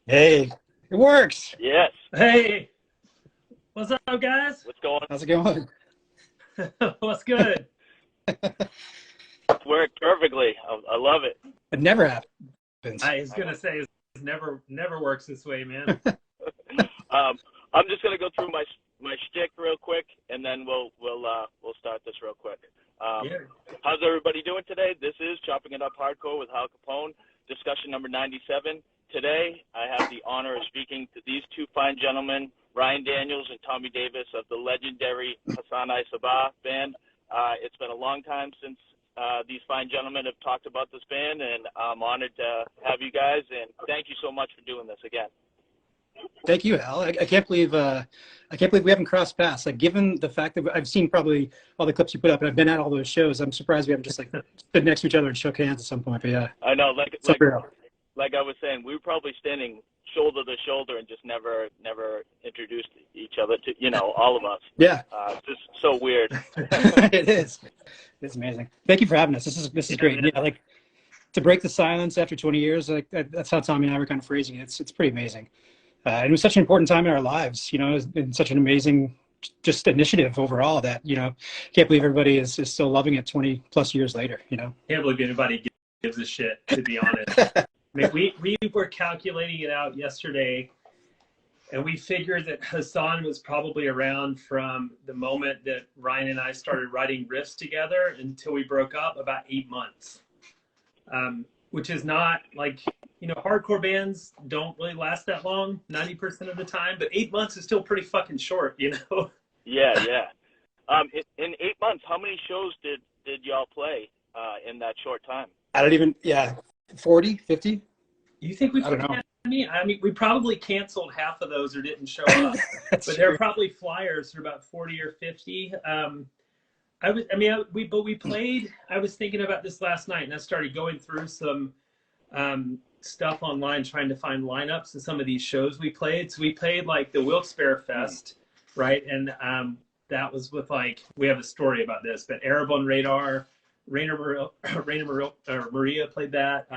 Hey, it works. Yes. Hey, what's up, guys? What's going on? How's it going? What's good? It's worked perfectly. I love it. It never happens. I was gonna say it never works this way, man. I'm just gonna go through my shtick real quick, and then we'll start this real quick. Yeah. How's everybody doing today? This is Chopping It Up Hardcore with Hal Capone, discussion number 97. Today, I have the honor of speaking to these two fine gentlemen, Ryan Daniels and Tommy Davis of the legendary Hassan Sabbah band. It's been a long time since these fine gentlemen have talked about this band, and I'm honored to have you guys, and thank you so much for doing this again. Thank you, Al. I can't believe we haven't crossed paths. Like, given the fact that I've seen probably all the clips you put up, and I've been at all those shows, I'm surprised we haven't just like stood next to each other and shook hands at some point. But yeah, I know, real. like I was saying, we were probably standing shoulder to shoulder and just never introduced each other to, all of us. Yeah. Just so weird. It is. It's amazing. Thank you for having us. This is great. Yeah, like to break the silence after 20 years, like that's how Tommy and I were kind of phrasing it. It's pretty amazing. And it was such an important time in our lives, and such an amazing just initiative overall that, can't believe everybody is still loving it 20 plus years later, Can't believe anybody gives a shit, to be honest. I mean, we were calculating it out yesterday, and we figured that Hassan was probably around from the moment that Ryan and I started writing riffs together until we broke up, about 8 months. Which is not like, hardcore bands don't really last that long, 90% of the time, but 8 months is still pretty fucking short, Yeah. In 8 months, how many shows did y'all play in that short time? I don't even, 40, 50? You think we I don't know. I mean, we probably canceled half of those or didn't show up, but there are probably flyers for about 40 or 50. We played. I was thinking about this last night, and I started going through some stuff online, trying to find lineups of some of these shows we played. So we played like the Wilkes-Barre Fest, right? And that was with we have a story about this, but Airborne Radar, Maria played that.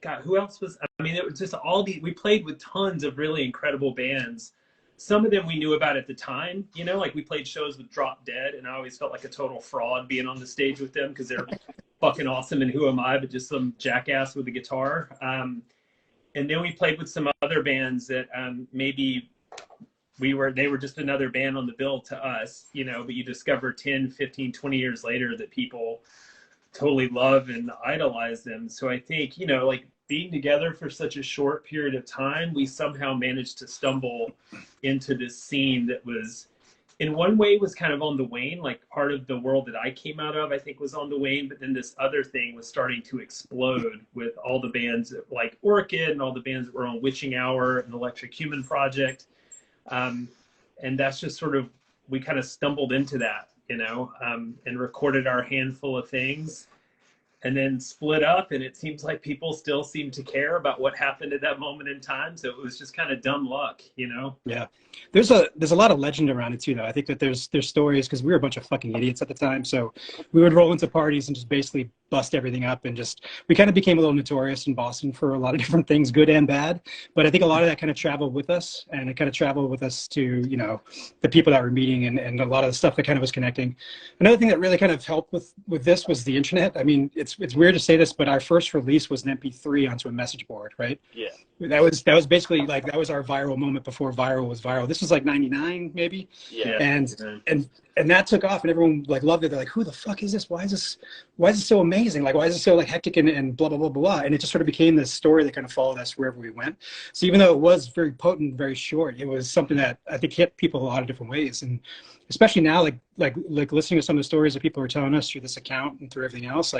God, who else was? I mean, it was just we played with tons of really incredible bands. Some of them we knew about at the time, like we played shows with Drop Dead, and I always felt like a total fraud being on the stage with them because they're fucking awesome, and who am I but just some jackass with a guitar. And then we played with some other bands that maybe they were just another band on the bill to us, but you discover 10, 15, 20 years later that people totally love and idolize them. So I think, being together for such a short period of time, we somehow managed to stumble into this scene that was, in one way, was kind of on the wane. Like part of the world that I came out of, I think, was on the wane. But then this other thing was starting to explode with all the bands like Orchid and all the bands that were on Witching Hour and Electric Human Project. And that's just sort of, we kind of stumbled into that, and recorded our handful of things, and then split up, and it seems like people still seem to care about what happened at that moment in time. So it was just kind of dumb luck, Yeah. There's a lot of legend around it too, though. I think that there's stories, because we were a bunch of fucking idiots at the time. So we would roll into parties and just basically bust everything up, and we kind of became a little notorious in Boston for a lot of different things, good and bad. But I think a lot of that kind of traveled with us, and it kind of traveled with us to, the people that we're meeting, and a lot of the stuff that kind of was connecting. Another thing that really kind of helped with this was the internet. I mean, it's weird to say this, but our first release was an MP3 onto a message board, right? Yeah. That was basically that was our viral moment before viral was viral. This was like 99 maybe. Yeah. And that took off, and everyone loved it. They're like, who the fuck is this? Why is this so amazing? Like, why is it so hectic and blah, blah, blah, blah. And it just sort of became this story that kind of followed us wherever we went. So even though it was very potent, very short, it was something that I think hit people a lot of different ways. And especially now, like listening to some of the stories that people are telling us through this account and through everything else,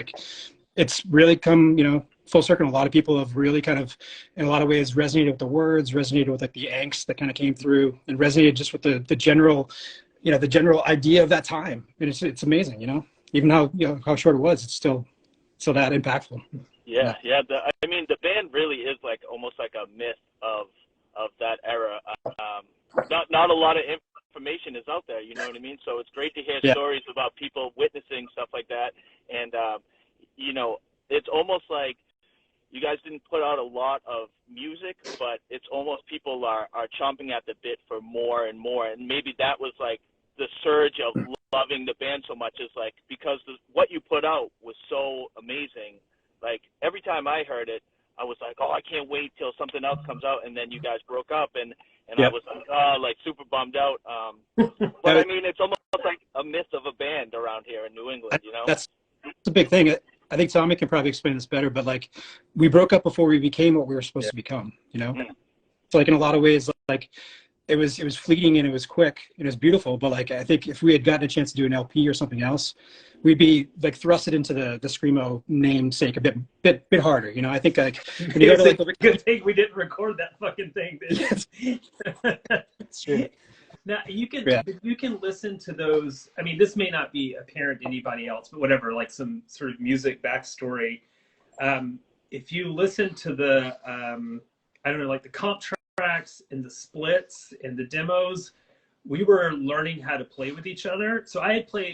it's really come, full circle. A lot of people have really kind of, in a lot of ways, resonated with the words, resonated with the angst that kind of came through, and resonated just with the general, the general idea of that time. And it's amazing, even how short it was, it's still that impactful. Yeah. I mean, the band really is almost like a myth of that era. Not a lot of information is out there, you know what I mean? So it's great to hear stories about people witnessing stuff like that. And, it's almost like, you guys didn't put out a lot of music, but it's almost people are chomping at the bit for more and more. And maybe that was like the surge of loving the band so much, is like because what you put out was so amazing. Like every time I heard it, I was like, oh, I can't wait till something else comes out. And then you guys broke up, and I was like, oh, like super bummed out. But I mean, it's almost like a myth of a band around here in New England, you know? That's a big thing. I think Tommy can probably explain this better, but like we broke up before we became what we were supposed to become, you know? So like in a lot of ways, like it was fleeting and it was quick and it was beautiful. But like, I think if we had gotten a chance to do an LP or something else, we'd be like thrusted into the Screamo namesake a bit harder. You know, I think like when you go to, like, good thing we didn't record that fucking thing. Yes. It's true. Now you can listen to those. I mean, this may not be apparent to anybody else, but whatever, like some sort of music backstory. If you listen to the, I don't know, like the comp tracks and the splits and the demos, we were learning how to play with each other. So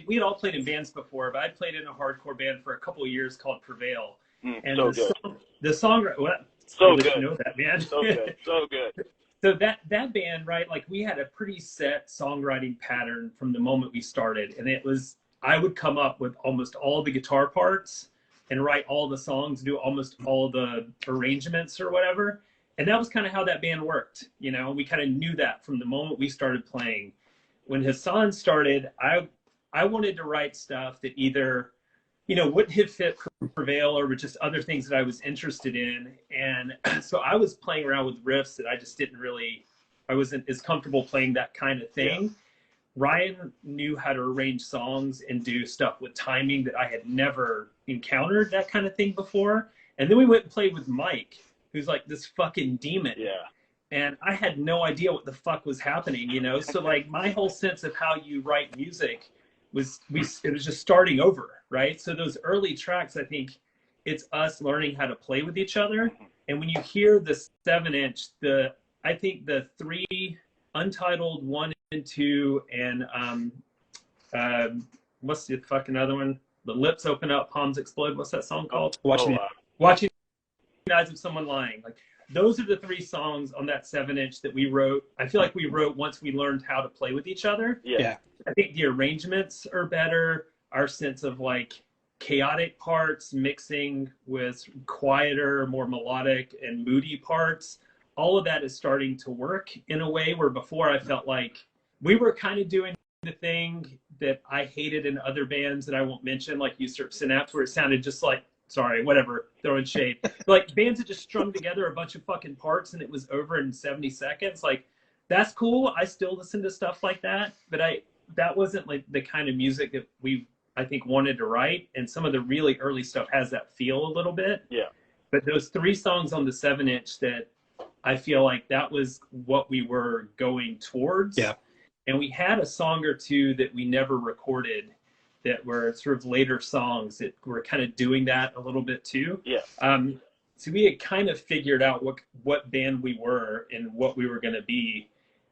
we had all played in bands before, but I played in a hardcore band for a couple of years called Prevail. And so the song, what? So good. You know that, man. So good. So good. So that band, right, like we had a pretty set songwriting pattern from the moment we started. And it was, I would come up with almost all the guitar parts and write all the songs, do almost all the arrangements or whatever. And that was kind of how that band worked. You know, we kind of knew that from the moment we started playing. When Hassan started, I wanted to write stuff that either, you know, wouldn't have fit Prevail or were just other things that I was interested in. And so I was playing around with riffs that I just I wasn't as comfortable playing that kind of thing. Yeah. Ryan knew how to arrange songs and do stuff with timing that I had never encountered that kind of thing before. And then we went and played with Mike, who's like this fucking demon. Yeah. And I had no idea what the fuck was happening, you know? So like my whole sense of how you write music it was just starting over, right? So those early tracks, I think it's us learning how to play with each other. And when you hear the 7-inch, I think the 3 Untitled 1 and 2 and what's the fucking other one? The Lips Open Up, Palms Explode. What's that song called? Watching the Eyes of Someone Lying. Like those are the 3 songs on that 7-inch that we wrote. I feel like we wrote once we learned how to play with each other. Yeah. I think the arrangements are better. Our sense of like chaotic parts mixing with quieter, more melodic and moody parts, all of that is starting to work in a way where before I felt like we were kind of doing the thing that I hated in other bands that I won't mention, like Usurp Synapse, where it sounded just like, sorry, whatever, throwing shade. Like bands that just strung together a bunch of fucking parts and it was over in 70 seconds. Like that's cool. I still listen to stuff like that, but that wasn't like the kind of music that I think wanted to write. And some of the really early stuff has that feel a little bit. Yeah. But those 3 songs on the 7-inch that I feel like that was what we were going towards. Yeah. And we had a song or two that we never recorded that were sort of later songs that were kind of doing that a little bit too. Yeah. So we had kind of figured out what band we were and what we were going to be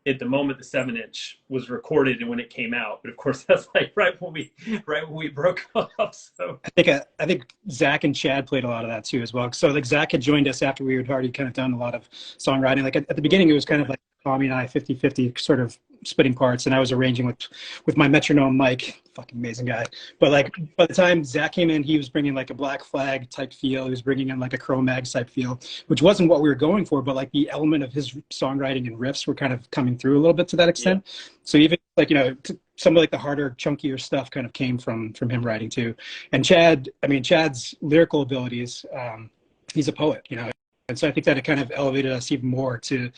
at the moment the 7-inch was recorded and when it came out. But of course, that's like right when we broke up. So I think Zach and Chad played a lot of that too as well. So like Zach had joined us after we had already kind of done a lot of songwriting. Like at the beginning, it was kind of like Tommy and I 50-50 sort of splitting parts, and I was arranging with my metronome Mike, fucking amazing guy. But like by the time Zach came in, he was bringing like a Black Flag type feel. He was bringing in like a Cro-Mags type feel, which wasn't what we were going for, but like the element of his songwriting and riffs were kind of coming through a little bit to that extent. Yeah. So even like, you know, some of like the harder, chunkier stuff kind of came from him writing too. And Chad's lyrical abilities, he's a poet, you know, and so I think that it kind of elevated us even more to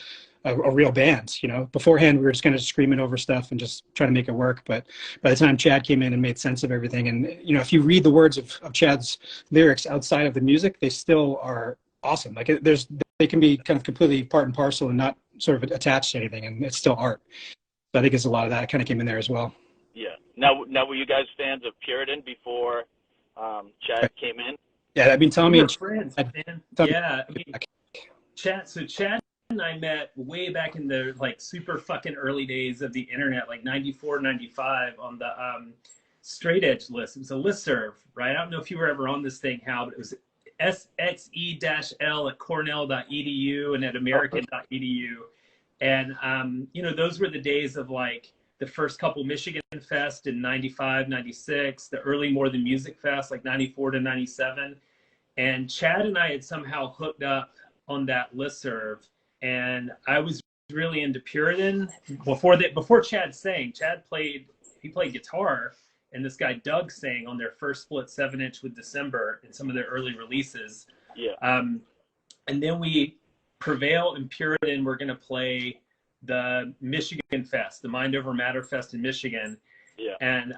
a real band. You know, beforehand we were just kind of screaming over stuff and just trying to make it work. But by the time Chad came in and made sense of everything, and you know, if you read the words of Chad's lyrics outside of the music, they still are awesome. Like they can be kind of completely part and parcel and not sort of attached to anything, and it's still art. So I think it's a lot of that kind of came in there as well. Yeah. Now were you guys fans of Puritan before Chad came in? Yeah, I mean Tommy and friends, man. Yeah, I mean, Chad and I met way back in the like super fucking early days of the internet, like 94, 95 on the straight edge list. It was a listserv, right? I don't know if you were ever on this thing, Hal, but it was SXE-L at cornell.edu and at american.edu. And, you know, those were the days of like the first couple Michigan Fest in 95, 96, the early More Than Music Fest, like 94 to 97. And Chad and I had somehow hooked up on that listserv. And I was really into Puritan before Chad sang. He played guitar, and this guy Doug sang on their first split 7-inch with December and some of their early releases. Yeah. And then Prevail and Puritan were going to play the Michigan Fest, the Mind Over Matter Fest in Michigan. Yeah. And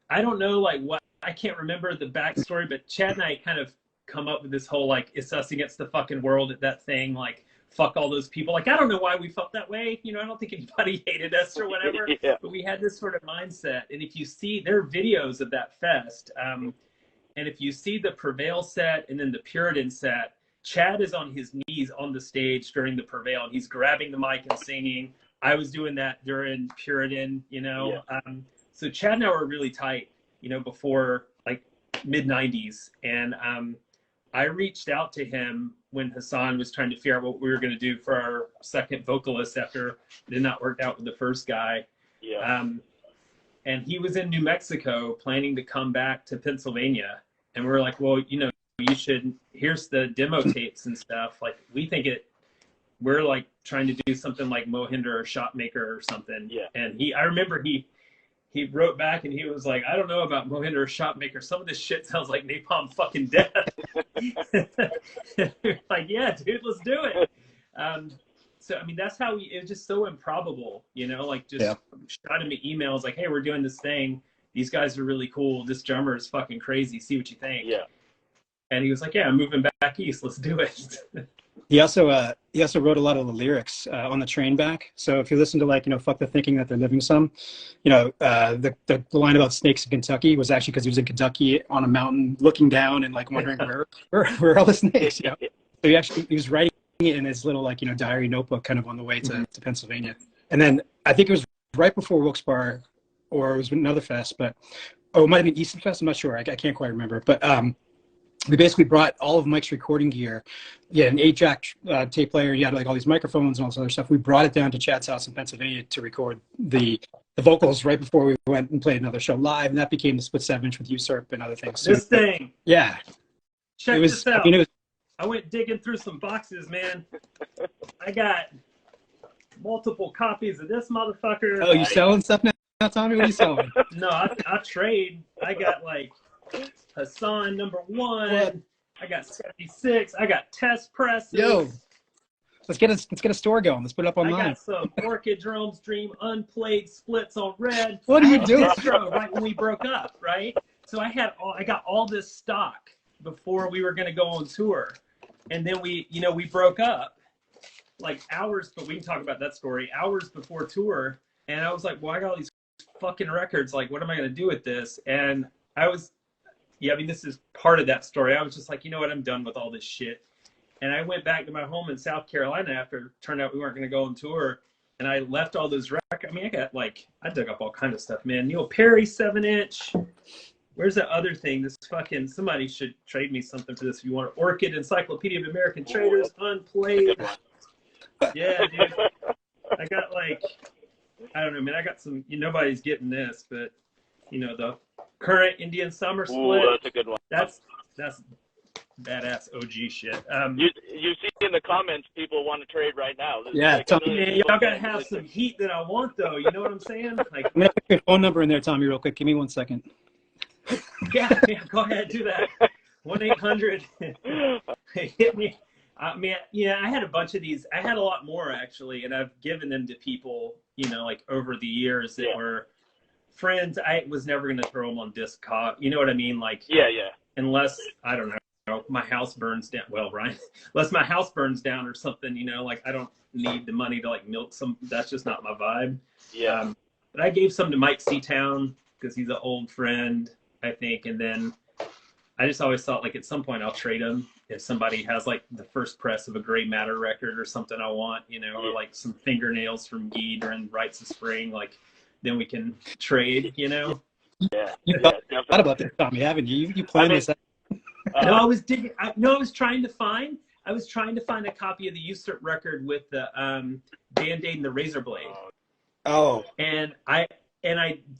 I don't know, like, I can't remember the backstory, but Chad and I kind of come up with this whole, like, it's us against the fucking world at that thing, like, fuck all those people. Like, I don't know why we felt that way. You know, I don't think anybody hated us or whatever, yeah. But we had this sort of mindset. And if you see, there are videos of that fest. And if you see the Prevail set and then the Puritan set, Chad is on his knees on the stage during the Prevail, and he's grabbing the mic and singing. I was doing that during Puritan, you know. Yeah. So Chad and I were really tight, you know, before like mid-90s. And I reached out to him when Hassan was trying to figure out what we were going to do for our second vocalist after it did not work out with the first guy. Yeah. And he was in New Mexico planning to come back to Pennsylvania. And we were like, well, you know, you should, here's the demo tapes and stuff. Like, we think we're like trying to do something like Mohinder or Shotmaker or something. Yeah. And I remember he wrote back and he was like, I don't know about Mohinder or Shotmaker. Some of this shit sounds like Napalm fucking Death. Like, yeah, dude, let's do it. So, I mean, that's how it was just so improbable, you know, like just shot me emails like, hey, we're doing this thing. These guys are really cool. This drummer is fucking crazy. See what you think. Yeah. And he was like, yeah, I'm moving back east. Let's do it. He also wrote a lot of the lyrics on the train back. So if you listen to, like, you know, Fuck the Thinking That They're Living Some, you know, the line about snakes in Kentucky was actually because he was in Kentucky on a mountain looking down and like wondering where are all the snakes, you know? So he was writing it in his little, like, you know, diary notebook kind of on the way to Pennsylvania. And then I think it was right before Wilkes Barre, or it was another fest, but it might have been Easton Fest. I'm not sure. I can't quite remember. But we basically brought all of Mike's recording gear. Yeah, an 8-jack tape player. You had like all these microphones and all this other stuff. We brought it down to Chad's house in Pennsylvania to record the vocals right before we went and played another show live, and that became the split 7-inch with Usurp and other things. This thing. Yeah. Check this out. I went digging through some boxes, man. I got multiple copies of this motherfucker. Oh, you selling stuff now, Tommy? What are you selling? No, I trade. I got like Hassan #1. What? I got 76. I got test presses. Yo, let's get a store going. Let's put it up online. I got some Orchid Drone's Dream unplayed splits on red. What are you doing? Right when we broke up, right? So I got all this stock before we were going to go on tour, and then we broke up like hours. But we can talk about that story. Hours before tour, and I was like, well, I got all these fucking records. Like, what am I going to do with this? And I was. Yeah, I mean, this is part of that story. I was just like, you know what? I'm done with all this shit. And I went back to my home in South Carolina after it turned out we weren't going to go on tour. And I left all those records. I mean, I dug up all kinds of stuff, man. Neil Perry 7-inch. Where's that other thing? This fucking, somebody should trade me something for this if you want. Orchid Encyclopedia of American Traders, unplayed. Yeah, dude. I got like, I don't know, man. I got some, nobody's getting this, but, the current Indian Summer Split. Ooh, that's a good one. That's badass OG shit. You see in the comments, people want to trade right now. Yeah, like man, y'all gotta have some heat that I want, though. You know what I'm saying? Like, I'm gonna put your phone number in there, Tommy, real quick. Give me 1 second. Yeah, go ahead, do that. 1-800. Hit me. I had a bunch of these. I had a lot more actually, and I've given them to people, like over the years that were friends. I was never gonna throw them on Discog. You know what I mean? Like, yeah. Unless, I don't know, my house burns down. Well, Ryan, unless my house burns down or something, like I don't need the money to like milk some. That's just not my vibe. Yeah. But I gave some to Mike Seatown because he's an old friend, I think. And then I just always thought like at some point I'll trade him if somebody has like the first press of a Gray Matter record or something I want, or like some fingernails from Guy during Rites of Spring, like then we can trade, Yeah. You thought about that, Tommy, haven't you? You planned this out. No, I was digging. I was trying to find. I was trying to find a copy of the Usurp record with the Band-Aid and the Razor Blade. Oh. And I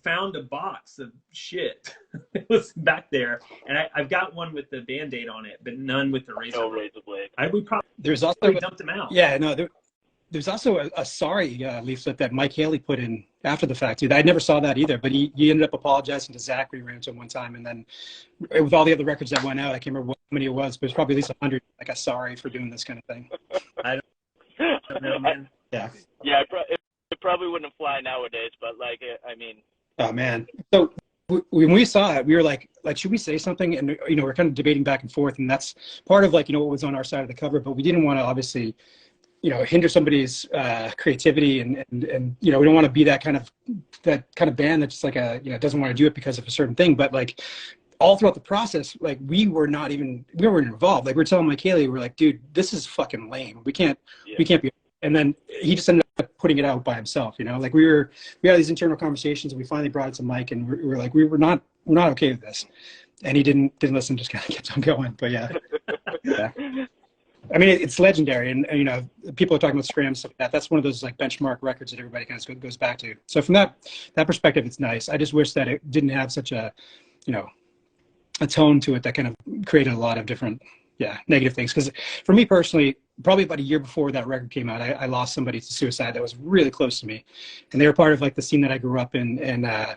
found a box of shit. It was back there, and I've got one with the Band-Aid on it, but none with the Razor Blade. Razor Blade. We probably There's also dumped them out. Yeah, no. There's also a sorry leaflet that Mike Haley put in after the fact too. I never saw that either, but he ended up apologizing to Zach when he ran into him one time, and then with all the other records that went out, I can't remember how many it was, but it was probably at least 100. Like a sorry for doing this kind of thing. I don't know, man. Yeah. Yeah, it probably wouldn't fly nowadays, but like, I mean. Oh man. So when we saw it, we were like, should we say something? And we're kind of debating back and forth, and that's part of like what was on our side of the cover, but we didn't want to obviously hinder somebody's creativity, and we don't want to be that kind of band that just like doesn't want to do it because of a certain thing. But like all throughout the process, like we weren't involved. Like we're telling Mike Haley, we're like, dude, this is fucking lame. We can't be. And then he just ended up putting it out by himself. Like we had these internal conversations, and we finally brought it to Mike, and we were like, we're not okay with this. And he didn't listen, just kind of kept on going. But yeah. I mean, it's legendary, and people are talking about Scram stuff like that. That's one of those like benchmark records that everybody kind of goes back to. So from that perspective, it's nice. I just wish that it didn't have such a tone to it that kind of created a lot of different negative things. Because for me personally, probably about a year before that record came out, I lost somebody to suicide that was really close to me, and they were part of like the scene that I grew up in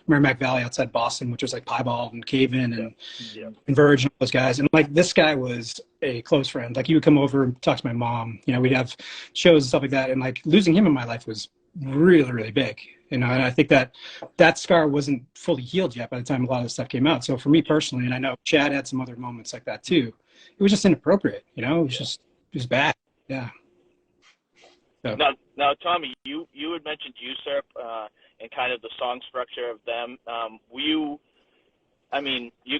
Merrimack Valley outside Boston, which was like Piebald and Cave In and Verge and those guys. And like this guy was a close friend. Like he would come over and talk to my mom. We'd have shows and stuff like that. And like losing him in my life was really, really big. And I think that scar wasn't fully healed yet by the time a lot of the stuff came out. So for me personally, and I know Chad had some other moments like that too, it was just inappropriate. It was bad. Yeah. So. Now, Tommy, you had mentioned Usurp and kind of the song structure of them. You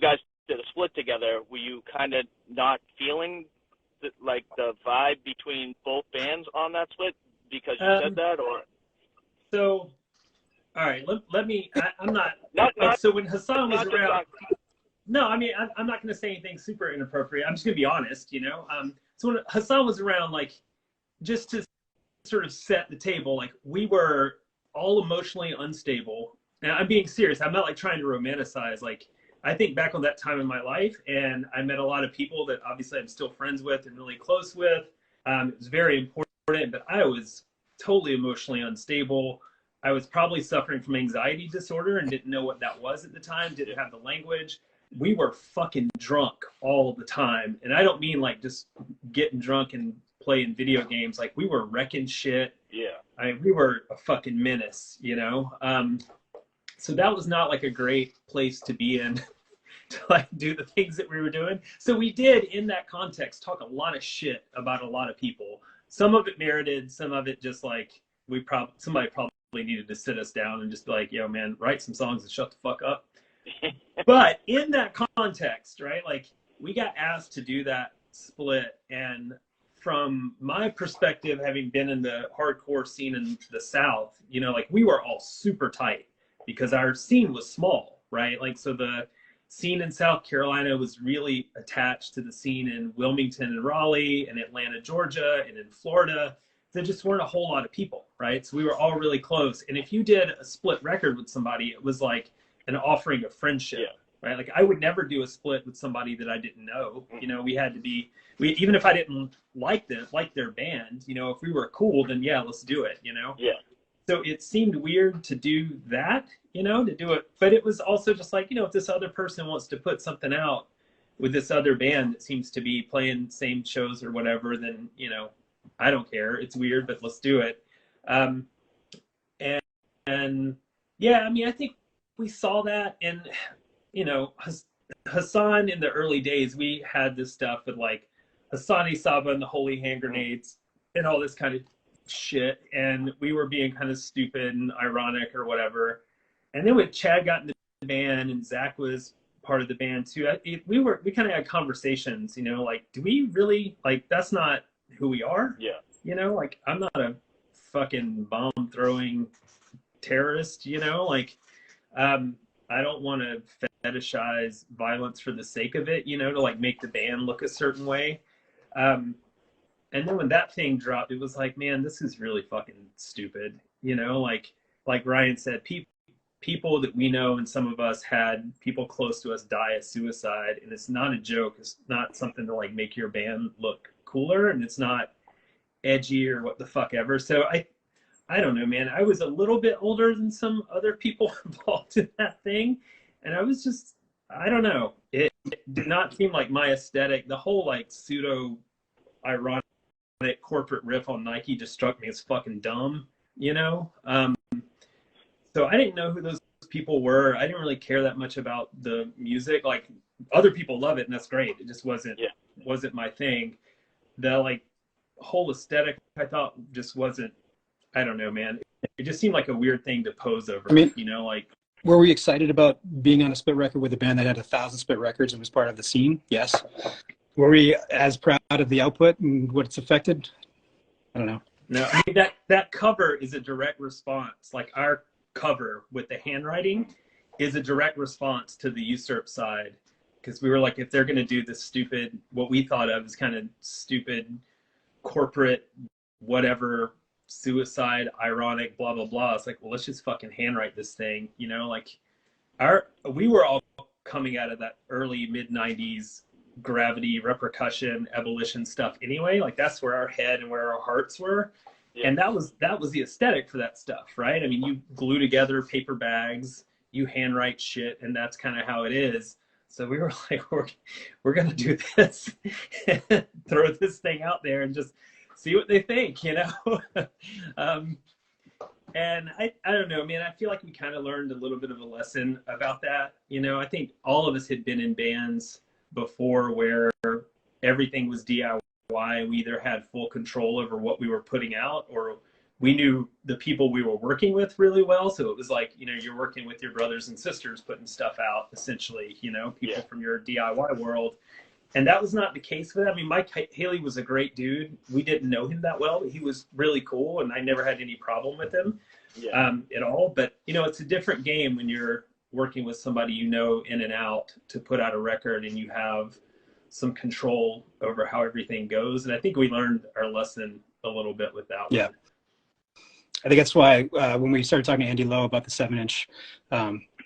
guys did a split together. Were you kind of not feeling the vibe between both bands on that split because you said that, or? So, all right, let me. I'm not. So when Hassan was around. No, I mean, I'm not going to say anything super inappropriate. I'm just going to be honest, So when Hassan was around, like, just to sort of set the table, like, we were all emotionally unstable. And I'm being serious. I'm not, like, trying to romanticize. Like, I think back on that time in my life, and I met a lot of people that obviously I'm still friends with and really close with. It was very important, but I was totally emotionally unstable. I was probably suffering from anxiety disorder and didn't know what that was at the time, didn't have the language. We were fucking drunk all the time. And I don't mean like just getting drunk and playing video games. Like we were wrecking shit. Yeah. We were a fucking menace, So that was not like a great place to be in to like do the things that we were doing. So we did in that context talk a lot of shit about a lot of people. Some of it merited, some of it just like somebody probably needed to sit us down and just be like, yo man, write some songs and shut the fuck up. But in that context, right, like we got asked to do that split, and from my perspective, having been in the hardcore scene in the South, like we were all super tight because our scene was small, right? Like, so the scene in South Carolina was really attached to the scene in Wilmington and Raleigh and Atlanta, Georgia, and in Florida. There just weren't a whole lot of people, right? So we were all really close. And if you did a split record with somebody, it was like an offering of friendship, right? Like I would never do a split with somebody that I didn't know. We had to be, even if I didn't like their band, if we were cool, then yeah, let's do it, Yeah. So it seemed weird to do that, to do it. But it was also just like, if this other person wants to put something out with this other band that seems to be playing same shows or whatever, then, I don't care. It's weird, but let's do it. And yeah, I mean, I think we saw that, and Hassan in the early days, we had this stuff with like Hassani Sabbah and the Holy Hand Grenades and all this kind of shit, and we were being kind of stupid and ironic or whatever. And then when Chad got in the band and Zach was part of the band too, we kind of had conversations, like, do we really, like, that's not who we are? Yeah. Like I'm not a fucking bomb throwing terrorist, like I don't want to fetishize violence for the sake of it, you know, to like make the band look a certain way. Um, and then when that thing dropped, it was like, man, this is really fucking stupid, you know, like Ryan said, people that we know and some of us had people close to us die of suicide, and it's not a joke. It's not something to like make your band look cooler, and it's not edgy or what the fuck ever. So I don't know, man. I was a little bit older than some other people involved in that thing, and I was just, I don't know. It did not seem like my aesthetic. The whole like pseudo ironic corporate riff on Nike just struck me as fucking dumb, you know. So I didn't know who those people were. I didn't really care that much about the music. Like other people love it, and that's great. It just wasn't my thing. The like whole aesthetic, I thought, just wasn't. I don't know, man. It just seemed like a weird thing to pose over. I mean, you know, like. were we excited about being on a split record with a band that had 1,000 split records and was part of the scene? Yes. Were we as proud of the output and what it's affected? I don't know. No, I mean, that cover is a direct response. Like our cover with the handwriting is a direct response to the Usurp side, because we were like, if they're going to do this stupid, what we thought of as kind of stupid corporate whatever, suicide ironic blah blah blah, it's like, well, let's just fucking handwrite this thing, you know. Like we were all coming out of that early mid 90s gravity, repercussion, abolition stuff anyway. Like that's where our head and where our hearts were. Yeah. And that was the aesthetic for that stuff, right? I mean, you glue together paper bags, you handwrite shit, and that's kind of how it is. So we were like, we're gonna do this, throw this thing out there and just see what they think, you know. And I don't know, man. I feel like we kind of learned a little bit of a lesson about that. You know, I think all of us had been in bands before where everything was DIY. We either had full control over what we were putting out, or we knew the people we were working with really well. So it was like, you know, you're working with your brothers and sisters putting stuff out, essentially, you know, people from your DIY world. And that was not the case with that. I mean, Mike Haley was a great dude. We didn't know him that well, but he was really cool, and I never had any problem with him at all. But, you know, it's a different game when you're working with somebody you know in and out to put out a record, and you have some control over how everything goes. And I think we learned our lesson a little bit with that one. Yeah. I think that's why when we started talking to Andy Lowe about the 7-inch,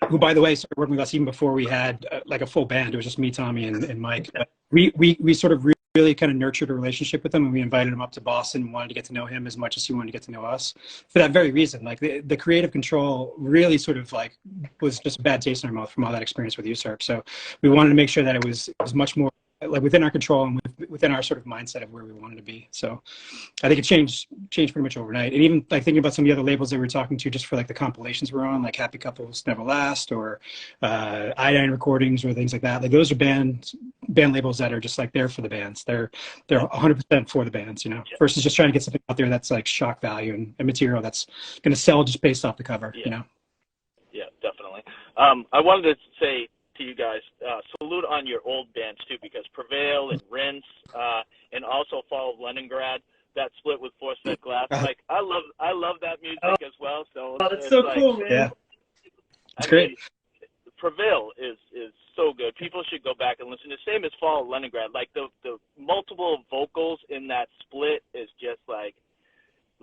who, by the way, started working with us even before we had like a full band. It was just me, Tommy, and Mike. But we sort of really kind of nurtured a relationship with him, and we invited him up to Boston and wanted to get to know him as much as he wanted to get to know us for that very reason. Like the creative control really sort of like was just a bad taste in our mouth from all that experience with Usurp. So we wanted to make sure that it was much more like within our control and within our sort of mindset of where we wanted to be. So I think it changed pretty much overnight. And even like thinking about some of the other labels that we were talking to just for like the compilations we're on, like Happy Couples Never Last or Iodine Recordings or things like that. Like those are band labels that are just like there for the bands. They're 100% for the bands, you know, versus just trying to get something out there that's like shock value and material that's going to sell just based off the cover, you know? Yeah, definitely. I wanted to say to you guys, salute on your old bands too, because Prevail and Rinse, and also Fall of Leningrad, that split with Force Fed Glass. Like I love that music as well. So that's so like, cool, man. Yeah, it's great. Prevail is so good. People should go back and listen. The same as Fall of Leningrad. Like the multiple vocals in that split is just like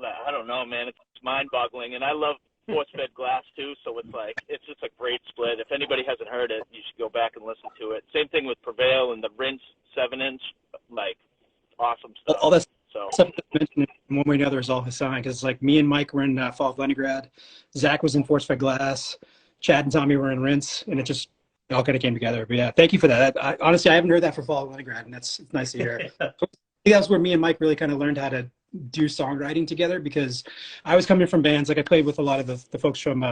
I don't know, man. It's mind-boggling, and I love Force-Fed Glass too, so it's just a great split. If anybody hasn't heard it, you should go back and listen to it. Same thing with Prevail and the Rinse 7-inch, like awesome stuff. All that stuff that's mentioned in one way or another is all Hassan, because like me and Mike were in Fall of Leningrad, Zach was in Force-Fed Glass, Chad and Tommy were in Rinse, and it just all kind of came together. But yeah, thank you for that. Honestly, I haven't heard that for Fall of Leningrad, and it's nice to hear. I think that's where me and Mike really kind of learned how to do songwriting together, because I was coming from bands. Like I played with a lot of the folks from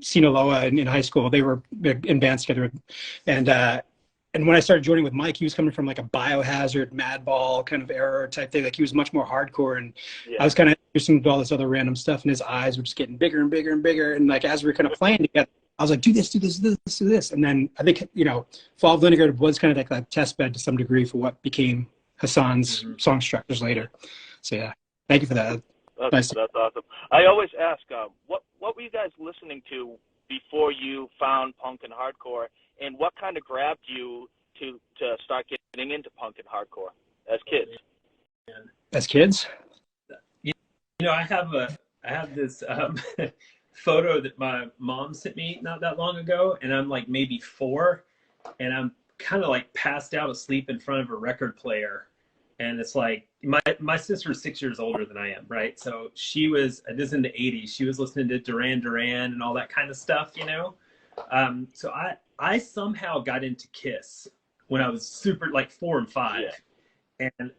Sinaloa in high school. They were in bands together, and when I started joining with Mike, he was coming from like a Biohazard, Madball kind of era type thing. Like he was much more hardcore, and I was kind of introducing to all this other random stuff, and his eyes were just getting bigger and bigger and bigger. And like as we were kind of playing together, I was like, do this, do this, do this, do this. And then I think, you know, Fall of Leningrad was kind of like a test bed to some degree for what became Hassan's song structures later. So yeah, thank you for that. That's awesome. I always ask, what were you guys listening to before you found punk and hardcore, and what kind of grabbed you to start getting into punk and hardcore as kids? As kids? You know, I have this photo that my mom sent me not that long ago, and I'm like maybe 4, and I'm kind of like passed out asleep in front of a record player. And it's like my sister's 6 years older than I am, right? So she was, this is in the 80s, she was listening to Duran Duran and all that kind of stuff, you know? So I somehow got into Kiss when I was super, like 4 and 5. Yeah. And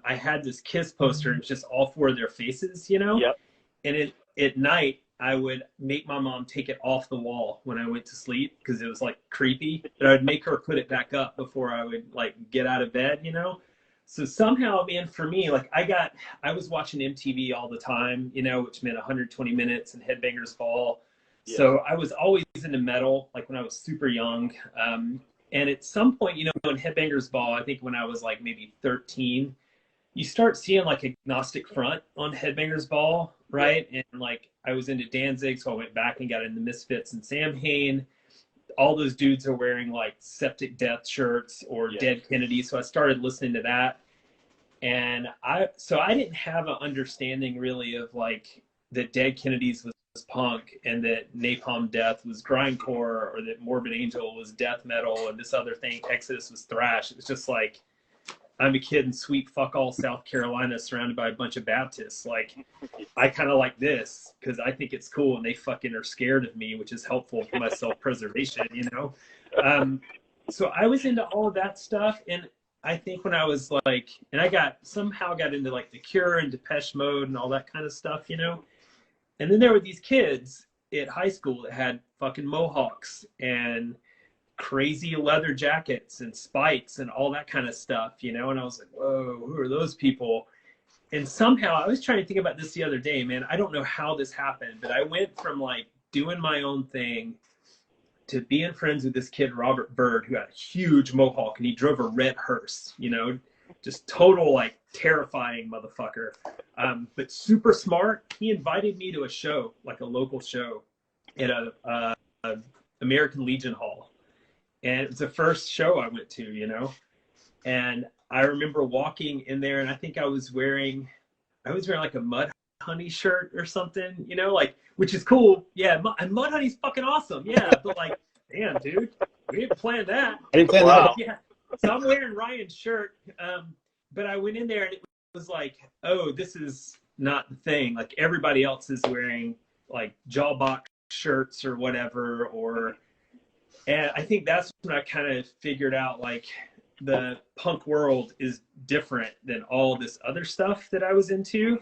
I had this Kiss poster, and it was just all 4 of their faces, you know? Yep. And at night, I would make my mom take it off the wall when I went to sleep because it was like creepy. But I would make her put it back up before I would like get out of bed, you know? So somehow, man, for me, like I was watching MTV all the time, you know, which meant 120 Minutes and Headbangers Ball. Yeah. So I was always into metal, like when I was super young. And at some point, you know, in Headbangers Ball, I think when I was like maybe 13, you start seeing like Agnostic Front on Headbangers Ball, right? Yeah. And like I was into Danzig, so I went back and got into Misfits and Samhain. All those dudes are wearing like Septic Death shirts or Dead Kennedy, so I started listening to that. And I didn't have an understanding really of like that Dead Kennedys was punk and that Napalm Death was grindcore, or that Morbid Angel was death metal and this other thing, Exodus, was thrash. It was just like, I'm a kid in sweet fuck all South Carolina surrounded by a bunch of Baptists. Like, I kind of like this because I think it's cool, and they fucking are scared of me, which is helpful for my self-preservation, you know? So I was into all of that stuff. And I think when I was like, and I somehow got into like The Cure and Depeche Mode and all that kind of stuff, you know? And then there were these kids at high school that had fucking mohawks and crazy leather jackets and spikes and all that kind of stuff, you know? And I was like, whoa, who are those people? And somehow, I was trying to think about this the other day, man. I don't know how this happened, but I went from like doing my own thing to being friends with this kid, Robert Bird, who had a huge mohawk, and he drove a red hearse, you know, just total like terrifying motherfucker, but super smart. He invited me to a show, like a local show at a American Legion Hall. And it was the first show I went to, you know, and I remember walking in there, and I think I was wearing like a Mud Honey shirt or something, you know, like, which is cool. Yeah. And Mud Honey's fucking awesome. Yeah. But like, damn, dude, we didn't plan that. I didn't plan that. Yeah. So I'm wearing Ryan's shirt. But I went in there, and it was like, oh, this is not the thing. Like, everybody else is wearing like Jawbox shirts or whatever, and I think that's when I kind of figured out like the punk world is different than all this other stuff that I was into.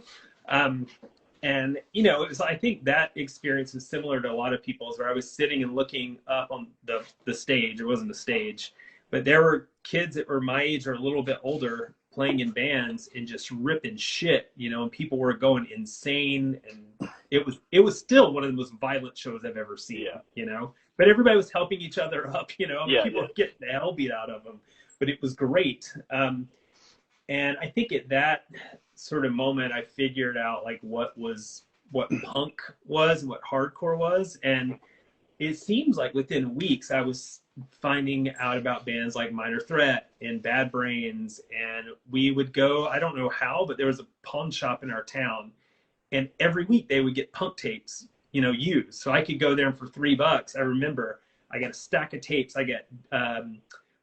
And, you know, I think that experience was similar to a lot of people's, where I was sitting and looking up on the stage. It wasn't a stage, but there were kids that were my age or a little bit older playing in bands and just ripping shit, you know, and people were going insane. And it was still one of the most violent shows I've ever seen, you know, but everybody was helping each other up, you know, people were getting the hell beat out of them, but it was great. And I think at that sort of moment, I figured out like what punk was and what hardcore was. And it seems like within weeks, I was finding out about bands like Minor Threat and Bad Brains. And we would go, I don't know how, but there was a pawn shop in our town. And every week they would get punk tapes, you know, used. So I could go there, and for $3, I remember I got a stack of tapes. I get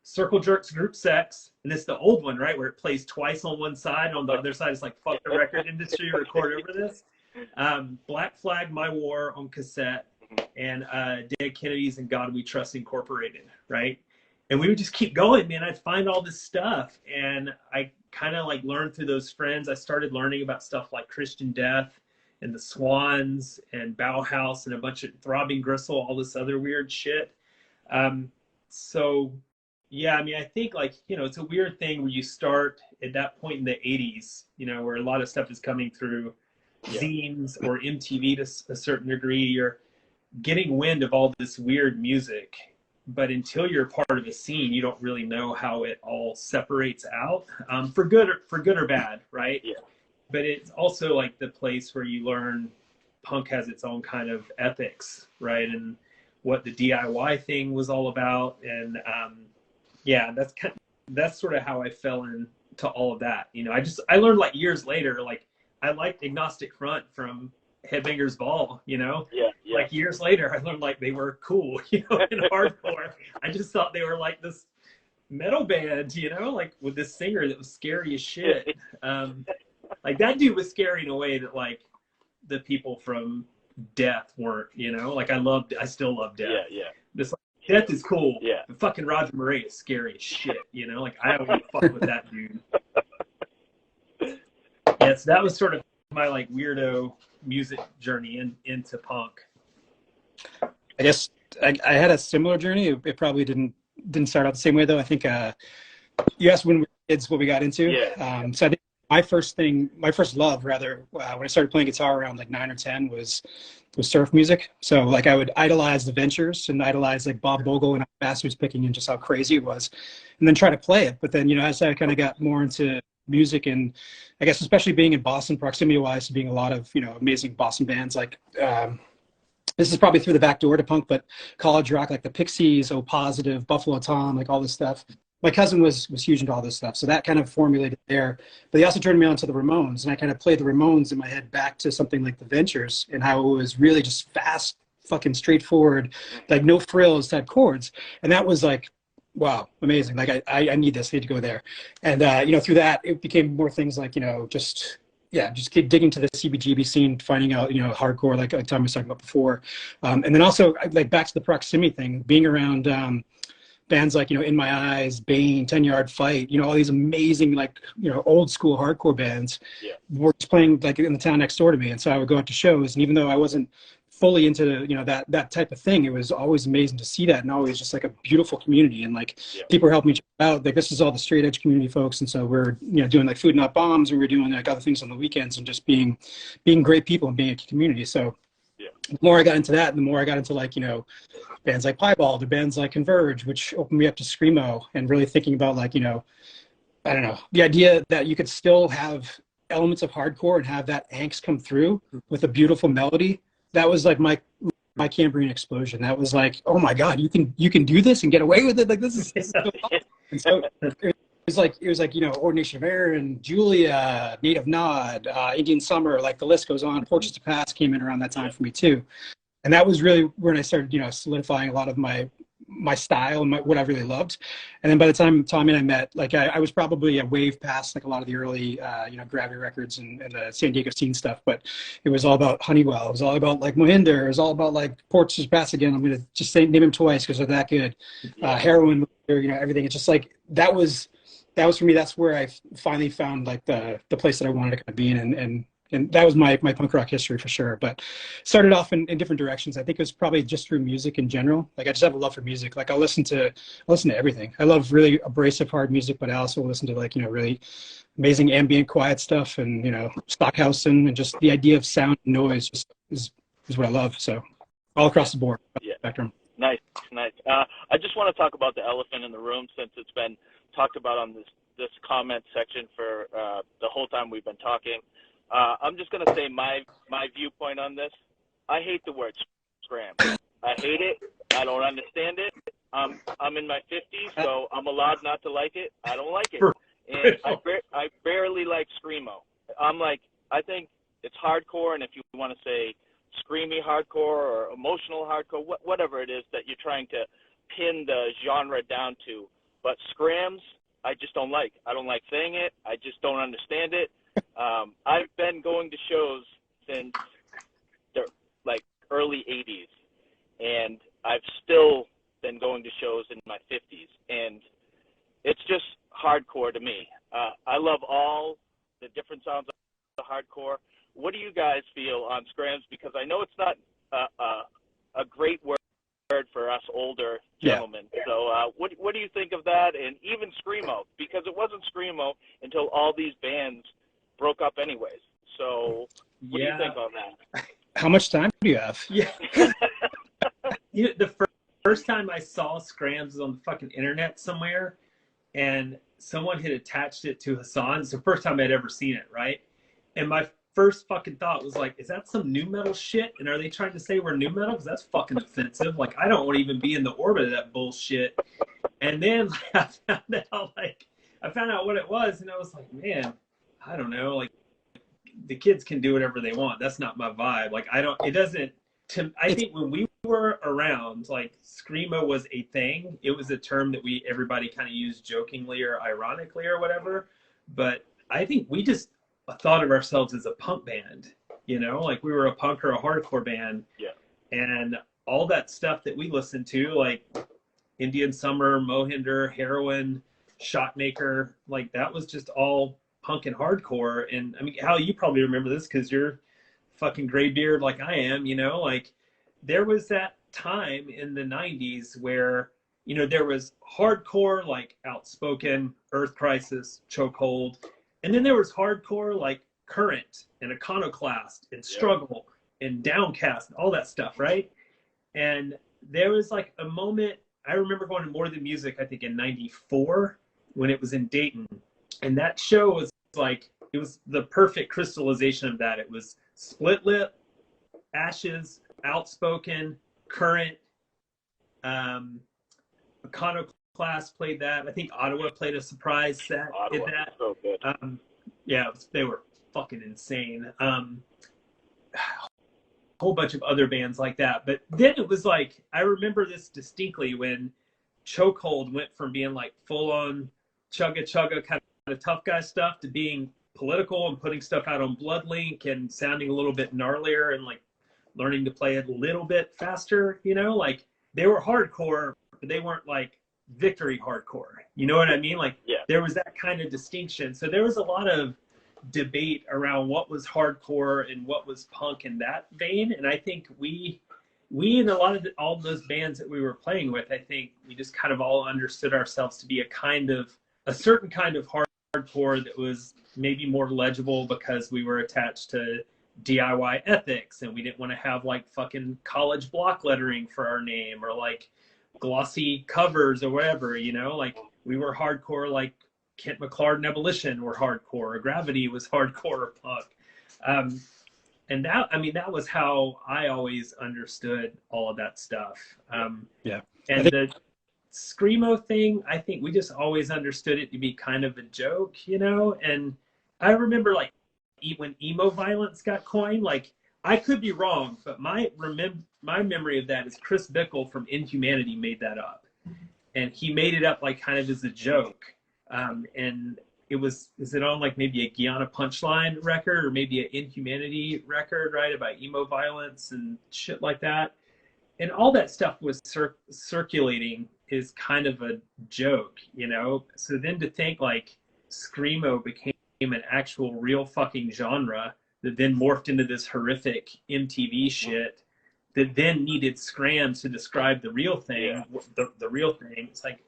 Circle Jerks Group Sex, and it's the old one, right, where it plays twice on one side, on the other side it's like, fuck the record industry, record over this. Black Flag, My War on cassette, and Dead Kennedys and God We Trust Incorporated, right? And we would just keep going, man. I'd find all this stuff, and I kind of like learned through those friends. I started learning about stuff like Christian Death and the Swans and Bauhaus and a bunch of Throbbing Gristle, all this other weird shit. So yeah, I mean, I think like, you know, it's a weird thing where you start at that point in the 80s, you know, where a lot of stuff is coming through zines or MTV to a certain degree. You're getting wind of all this weird music, but until you're part of a scene, you don't really know how it all separates out, for good or bad, right? Yeah. But it's also like the place where you learn punk has its own kind of ethics, right? And what the DIY thing was all about. And yeah, that's sort of how I fell into all of that. You know, I learned like years later, like I liked Agnostic Front from Headbangers Ball, you know. Yeah, yeah. Like years later, I learned like they were cool, you know, in hardcore. I just thought they were like this metal band, you know, like with this singer that was scary as shit. Like that dude was scary in a way that like the people from Death weren't, you know. Like I still love Death. Yeah, yeah. This like, Death is cool. Yeah. But fucking Roger Murray is scary as shit, you know. Like I don't even fuck with that dude. Yeah, so that was sort of my like weirdo music journey into punk. I guess I had a similar journey. It probably didn't start out the same way though. I think you asked when we were kids what we got into. Yeah. So I think my first love rather, when I started playing guitar around like 9 or 10 was surf music. So like I would idolize the Ventures and idolize like Bob Bogle and how fast he was picking and just how crazy it was, and then try to play it. But then, you know, as I kind of got more into music, and I guess especially being in Boston, proximity wise to being a lot of, you know, amazing Boston bands like this is probably through the back door to punk, but college rock like the Pixies, O Positive, Buffalo Tom, like all this stuff. My cousin was huge into all this stuff, so that kind of formulated there. But he also turned me on to the Ramones, and I kind of played the Ramones in my head back to something like the Ventures and how it was really just fast, fucking straightforward, like no frills type chords. And that was like, wow, amazing. Like I need this, I need to go there. And you know, through that it became more things like, you know, just keep digging to the CBGB scene, finding out, you know, hardcore, like Tom was talking about before. And then also like back to the proximity thing, being around bands like, you know, In My Eyes, Bane, 10 Yard Fight, you know, all these amazing, like, you know, old school hardcore bands were just playing like in the town next door to me. And so I would go out to shows, and even though I wasn't fully into, you know, that type of thing, it was always amazing to see that, and always just like a beautiful community. And like people were helping each other out. Like this is all the straight edge community folks, and so we're, you know, doing like Food Not Bombs, and we're doing like other things on the weekends, and just being great people and being a community. So the more I got into that, the more I got into like, you know, bands like Piebald or bands like Converge, which opened me up to Screamo, and really thinking about like, you know, I don't know, the idea that you could still have elements of hardcore and have that angst come through with a beautiful melody. That was like my Cambrian explosion. That was like, oh my God, you can do this and get away with it. Like this is so awesome. And so it was like, you know, Ordination of Aaron, Julia, Native Nod, Indian Summer, like the list goes on. Portraits to Past came in around that time for me too. And that was really when I started, you know, solidifying a lot of my style and what I really loved. And then by the time Tommy and I met, like I was probably a wave past like a lot of the early, you know, Gravity Records and the San Diego scene stuff, but it was all about Honeywell. It was all about like Mohinder. It was all about like Portraits to Past again. I'm going to just name him twice because they're that good. Heroin, you know, everything. It's just like, that was for me. That's where I finally found like the place that I wanted to kind of be in, and that was my punk rock history for sure. But started off in different directions. I think it was probably just through music in general. Like I just have a love for music. Like I'll listen to everything. I love really abrasive hard music, but I also listen to like, you know, really amazing ambient quiet stuff, and, you know, Stockhausen, and just the idea of sound and noise just is what I love. So all across the board spectrum. Nice. I just want to talk about the elephant in the room, since it's been talked about on this comment section for the whole time we've been talking. I'm just going to say my viewpoint on this. I hate the word scram. I hate it. I don't understand it. I'm in my 50s, so I'm allowed not to like it. I don't like it. And I barely like Screamo. I think it's hardcore, and if you want to say screamy hardcore or emotional hardcore, whatever it is that you're trying to pin the genre down to. But scrams, I just don't like. I don't like saying it. I just don't understand it. I've been going to shows since the like early 80s, and I've still been going to shows in my 50s, and it's just hardcore to me. I love all the different sounds of hardcore. What do you guys feel on scrams? Because I know it's not a great word for us older gentlemen. So what do you think of that? And even Screamo, because it wasn't Screamo until all these bands broke up anyways. So what do you think on that? How much time do you have? Yeah. You know, the first time I saw scrams was on the fucking internet somewhere, and someone had attached it to Hassan. It's the first time I'd ever seen it, right? And my first fucking thought was like, is that some new metal shit? And are they trying to say we're new metal? Because that's fucking offensive. Like, I don't want to even be in the orbit of that bullshit. And then I found out what it was, and I was like, man, I don't know. Like, the kids can do whatever they want. That's not my vibe. Like, I think when we were around, like, screamo was a thing. It was a term that everybody kind of used jokingly or ironically or whatever. But I think we just thought of ourselves as a punk band, like we were a punk or a hardcore band. Yeah. And all that stuff that we listened to, like Indian Summer, Mohinder, Heroin, Shotmaker, like that was just all punk and hardcore. And I mean, Hal, you probably remember this because you're fucking gray beard like I am, like there was that time in the 90s where, there was hardcore, like Outspoken, Earth Crisis, Chokehold. And then there was hardcore like Current and Iconoclast and Struggle and Downcast and all that stuff, right? And there was like a moment, I remember going to More Than Music, I think in 94 when it was in Dayton. And that show was like, it was the perfect crystallization of that. It was Split Lip, Ashes, Outspoken, Current, Iconoclast played that. I think Ottawa played a surprise set in that. So good. They were fucking insane. A whole bunch of other bands like that. But then it was like, I remember this distinctly when Chokehold went from being like full on chugga kind of tough guy stuff to being political and putting stuff out on Bloodlink and sounding a little bit gnarlier and like learning to play it a little bit faster, like they were hardcore, but they weren't like Victory hardcore. You know what I mean? Like there was that kind of distinction. So there was a lot of debate around what was hardcore and what was punk in that vein. And I think we and a lot of all those bands that we were playing with, I think we just kind of all understood ourselves to be a certain kind of hardcore that was maybe more legible because we were attached to DIY ethics and we didn't want to have like fucking college block lettering for our name or like glossy covers or whatever, like we were hardcore, like Kent McClard and Ebullition were hardcore, or Gravity was hardcore or punk. And that was how I always understood all of that stuff. And the screamo thing, I think we just always understood it to be kind of a joke, and I remember like when emo violence got coined, like I could be wrong, but my memory of that is Chris Bickle from Inhumanity made that up, and he made it up like kind of as a joke. And is it on like maybe a Guyana Punchline record or maybe an Inhumanity record, right? About emo violence and shit like that. And all that stuff was circulating is kind of a joke, So then to think like screamo became an actual real fucking genre that then morphed into this horrific MTV shit that then needed scrams to describe the real thing, the real thing. It's like,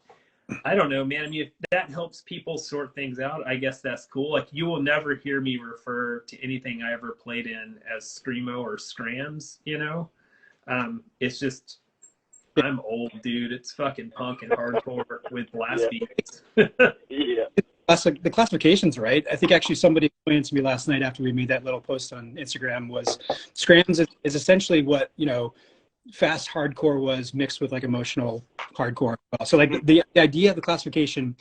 I don't know, man. I mean, if that helps people sort things out, I guess that's cool. Like, you will never hear me refer to anything I ever played in as screamo or scrams, It's just, I'm old, dude. It's fucking punk and hardcore with blast beats. The classifications, right? I think actually somebody explained to me last night after we made that little post on Instagram was scrams is essentially what, fast hardcore was mixed with like emotional hardcore. So like the idea of the classification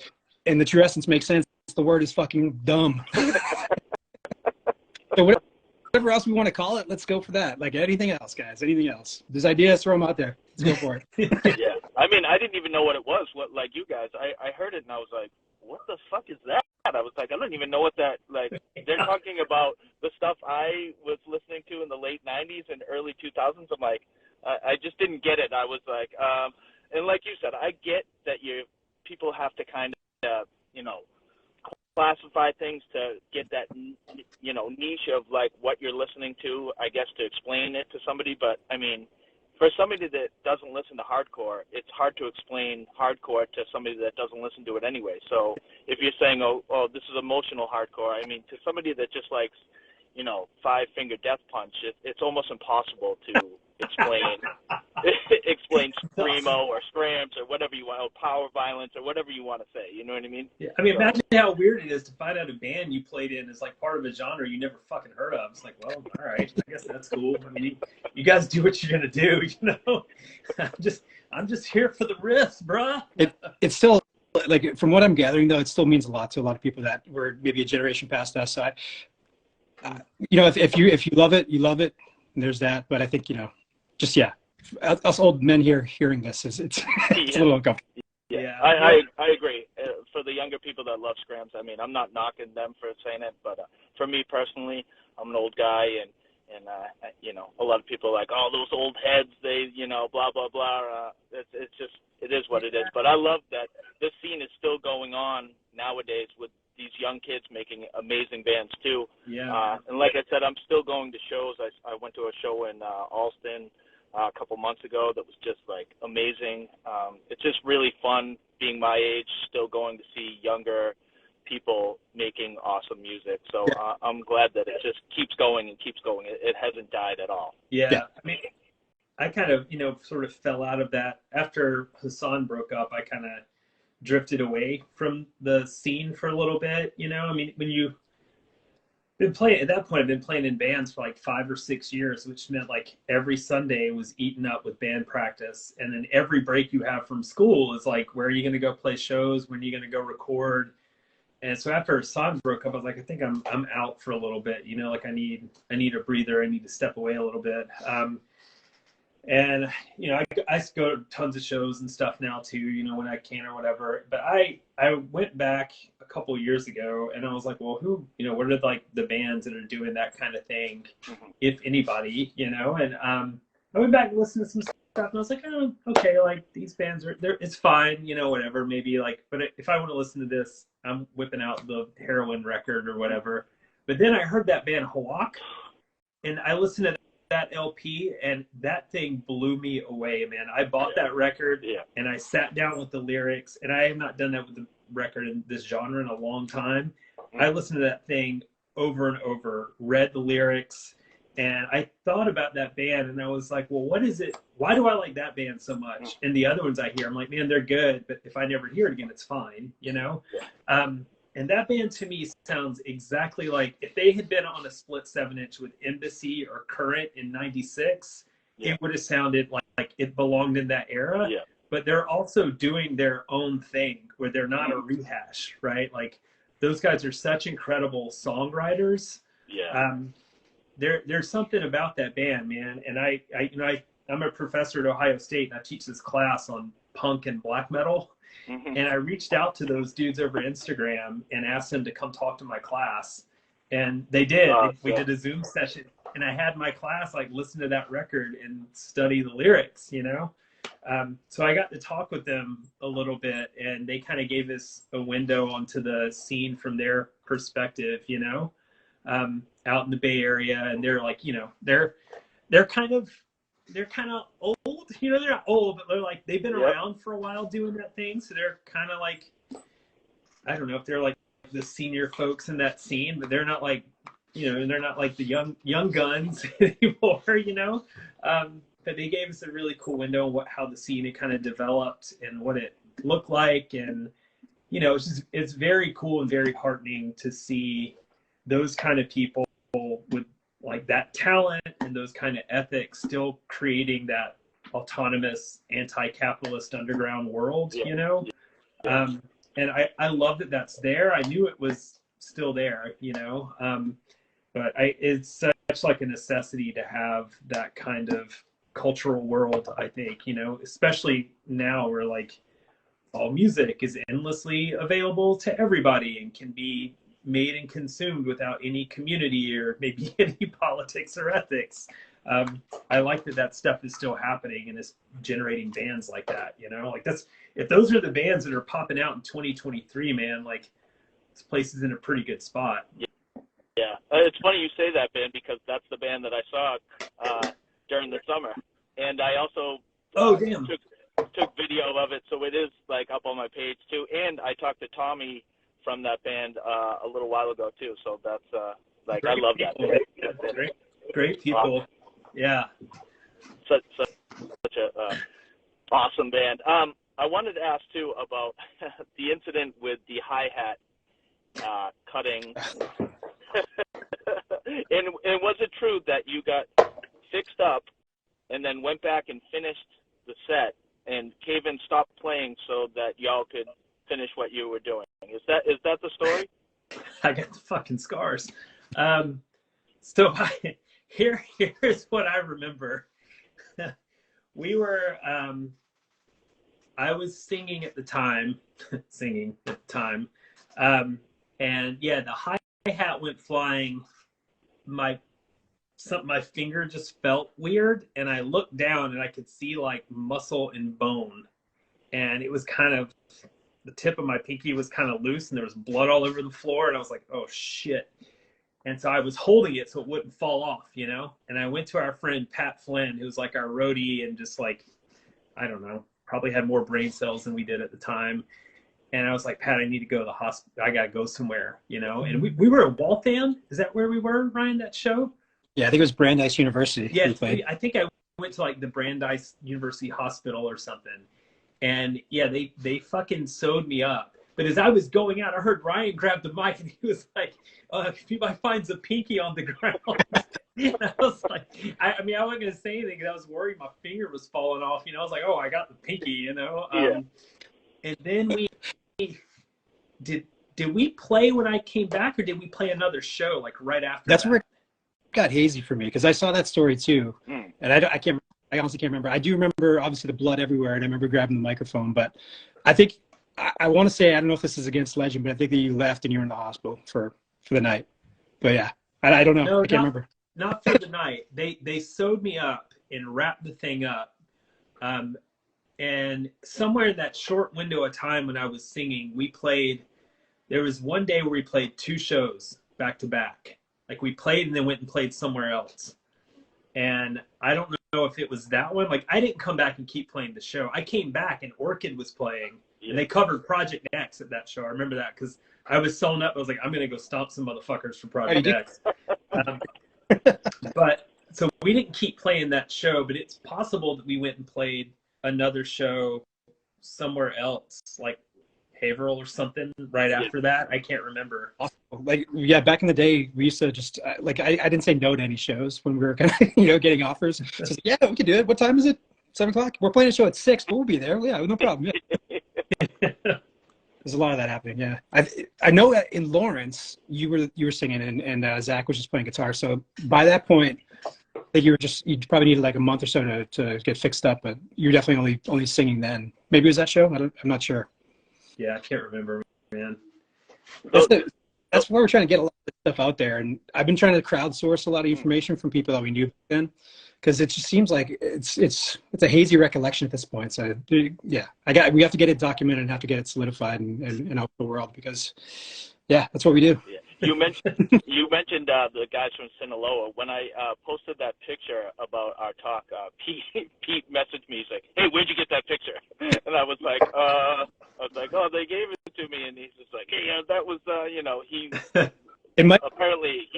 in the true essence makes sense. The word is fucking dumb. So whatever else we want to call it, let's go for that. Like anything else, guys, anything else. There's ideas, throw them out there. Let's go for it. Yeah. I mean, I didn't even know what it was. Like you guys, I heard it and I was like, what the fuck is that? I was like, I don't even know what that, like, they're talking about the stuff I was listening to in the late 90s and early 2000s. I'm like, I just didn't get it. I was like, and like you said, I get that people have to kind of, classify things to get that, niche of like what you're listening to, I guess, to explain it to somebody. But I mean, for somebody that doesn't listen to hardcore, it's hard to explain hardcore to somebody that doesn't listen to it anyway. So if you're saying, oh, this is emotional hardcore, I mean, to somebody that just likes, Five Finger Death Punch, it's almost impossible to explain explain That's awesome. screamo or scramps or whatever you want, or power violence or whatever you want to say. You know what I mean? Yeah, I mean, So imagine how weird it is to find out a band you played in is like part of a genre you never fucking heard of. It's like, well, all right, I guess that's cool. I mean, you guys do what you're gonna do, you know. I'm just, I'm just here for the riffs, bruh. It's still like, from what I'm gathering though, it still means a lot to a lot of people that were maybe a generation past us. So you know, if you love it, you love it. And there's that. But I think, you know, just yeah, us old men here hearing this is it's it's a yeah. little uncomfortable. Yeah, Yeah, I agree. For the younger people that love scrams, I mean, I'm not knocking them for saying it, but for me personally, I'm an old guy, and you know, a lot of people are like, oh, those old heads, they, you know, blah blah blah. It's just, it is what it is. But I love that this scene is still going on nowadays with these young kids making amazing bands too. yeah, And like I said, I'm still going to shows. I went to a show in Alston a couple months ago that was just like amazing. It's just really fun being my age, still going to see younger people making awesome music. So I'm glad that it just keeps going and keeps going. It hasn't died at all. yeah. Yeah, I mean, I kind of, you know, sort of fell out of that after Hassan broke up. I kind of drifted away from the scene for a little bit. You know, I mean, when you been playing at that point, I've been playing in bands for like 5 or 6 years, which meant like every Sunday was eaten up with band practice, and then every break you have from school is like, where are you going to go play shows? When are you going to go record? And so after Hassan broke up, I was like, I think I'm out for a little bit. You know, like I need a breather. I need to step away a little bit. And you know, I go to tons of shows and stuff now too, you know, when I can or whatever. But I went back a couple of years ago, and I was like, well, who, you know, what are like the bands that are doing that kind of thing, if anybody, you know? And I went back and listened to some stuff, and I was like, oh, okay, like these bands are there, it's fine, you know, whatever, maybe like, but if I want to listen to this, I'm whipping out the Heroin record or whatever. But then I heard that band Hawk, and I listened to that LP, and that thing blew me away, man. I bought that record, and I sat down with the lyrics, and I have not done that with the record in this genre in a long time. I listened to that thing over and over, read the lyrics, and I thought about that band, and I was like, well, what is it? Why do I like that band so much? And the other ones I hear, I'm like, man, they're good, but if I never hear it again, it's fine, you know? And that band to me sounds exactly like if they had been on a split 7-inch with Embassy or Current in '96, it would have sounded like it belonged in that era. Yeah. But they're also doing their own thing where they're not a rehash, right? Like those guys are such incredible songwriters. Yeah. There's something about that band, man. And I'm a professor at Ohio State, and I teach this class on punk and black metal. And I reached out to those dudes over Instagram and asked them to come talk to my class. And they did. We did a Zoom session, and I had my class like listen to that record and study the lyrics, you know? So I got to talk with them a little bit, and they kind of gave us a window onto the scene from their perspective, you know, out in the Bay Area. And they're like, you know, they're kind of old, you know, they're not old, but they're like, they've been around for a while doing that thing. So they're kind of like, I don't know if they're like the senior folks in that scene, but they're not like, you know, they're not like the young guns anymore, you know? But they gave us a really cool window on how the scene had kind of developed and what it looked like. And, you know, it's very cool and very heartening to see those kind of people with like that talent and those kind of ethics still creating that autonomous anti-capitalist underground world, you know? And I love that that's there. I knew it was still there, you know? But it's such like a necessity to have that kind of cultural world, I think, you know, especially now where like all music is endlessly available to everybody and can be made and consumed without any community or maybe any politics or ethics. I like that stuff is still happening and is generating bands like that, you know, like if those are the bands that are popping out in 2023, man, like this place is in a pretty good spot. Yeah. It's funny you say that, Ben, because that's the band that I saw during the summer. And I also took video of it, so it is like up on my page too. And I talked to Tommy from that band a little while ago too. So that's like great, I love that band. Great people. Yeah. Such Awesome band. I wanted to ask too about the incident with the hi-hat cutting. and was it true that you got fixed up and then went back and finished the set, and Caven stopped playing so that y'all could finish what you were doing? Is that the story? I got the fucking scars. Here's what I remember. We were, I was singing at the time, and yeah, the hi-hat went flying. My finger just felt weird, and I looked down and I could see like muscle and bone, and it was kind of, the tip of my pinky was kind of loose, and there was blood all over the floor, and I was like, oh shit. And so I was holding it so it wouldn't fall off, and I went to our friend Pat Flynn, who was like our roadie, and just like, I don't know, probably had more brain cells than we did at the time. And I was like, Pat, I need to go to the hospital. I got to go somewhere, And we were at Waltham. Is that where we were, Ryan, that show? Yeah, I think it was Brandeis University. Yeah, I think I went to like the Brandeis University Hospital or something. And yeah, they fucking sewed me up. But as I was going out, I heard Ryan grab the mic and he was like, if anybody finds a pinky on the ground. And I was like, I wasn't going to say anything because I was worried my finger was falling off. I was like, oh, I got the pinky, Yeah. And then did we play when I came back, or did we play another show like right after That's that? where it got hazy for me, because I saw that story too. And I honestly can't remember. I do remember obviously the blood everywhere, and I remember grabbing the microphone, but I think I want to say, I don't know if this is against legend, but I think that you left and you were in the hospital for the night. But yeah, I don't know. No, I can't remember. Not for the night. They sewed me up and wrapped the thing up. And somewhere in that short window of time when I was singing, there was one day where we played 2 shows back to back. Like we played and then went and played somewhere else. And I don't know if it was that one. Like I didn't come back and keep playing the show. I came back and Orchid was playing. And they covered Project X at that show. I remember that because I was sewn up. I was like, I'm going to go stomp some motherfuckers for Project X. But so we didn't keep playing that show, but it's possible that we went and played another show somewhere else, like Haverhill or something right after that. I can't remember. Like, yeah, back in the day, we used to just, like, I didn't say no to any shows when we were kind of, getting offers. So like, yeah, we can do it. What time is it? 7 o'clock? We're playing a show at 6. We'll be there. Yeah, no problem. Yeah. There's a lot of that happening. Yeah, I know that in Lawrence you were singing and Zach was just playing guitar. So by that point, I think you probably needed like a month or so to get fixed up. But you're definitely only singing then. Maybe it was that show. I'm not sure. Yeah, I can't remember, man. That's why we're trying to get a lot of stuff out there. And I've been trying to crowdsource a lot of information from people that we knew then, because it just seems like it's a hazy recollection at this point. So yeah, we have to get it documented and have to get it solidified and out the world, because yeah, that's what we do. Yeah. You mentioned the guys from Sinaloa. When I posted that picture about our talk, Pete messaged me. He's like, "Hey, where'd you get that picture?" And I was like, "Oh, they gave it to me." And he's just like, "Hey, that was, he apparently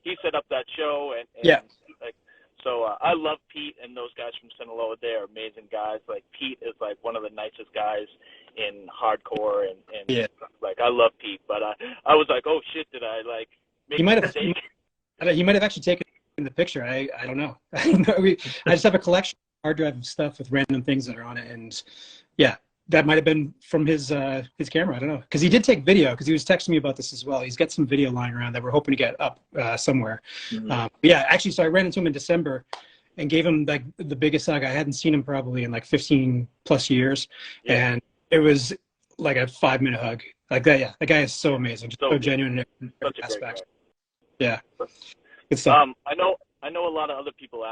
he set up that show and yeah." Like, so I love Pete and those guys from Sinaloa. They are amazing guys. Like Pete is like one of the nicest guys in hardcore, and yeah. Like I love Pete, but I was like, oh shit, did I like make a mistake? He might have actually taken the picture. I don't know. I just have a collection hard drive of stuff with random things that are on it, and yeah, that might have been from his camera. I don't know, because he did take video, because he was texting me about this as well. He's got some video lying around that we're hoping to get up somewhere. Mm-hmm. Yeah, actually, so I ran into him in December and gave him like the biggest hug. I hadn't seen him probably in like 15 plus years, yeah. And it was like a 5-minute hug. Like that, yeah. That guy is so amazing, just so genuine in every aspect. Yeah, good stuff. I know a lot of other people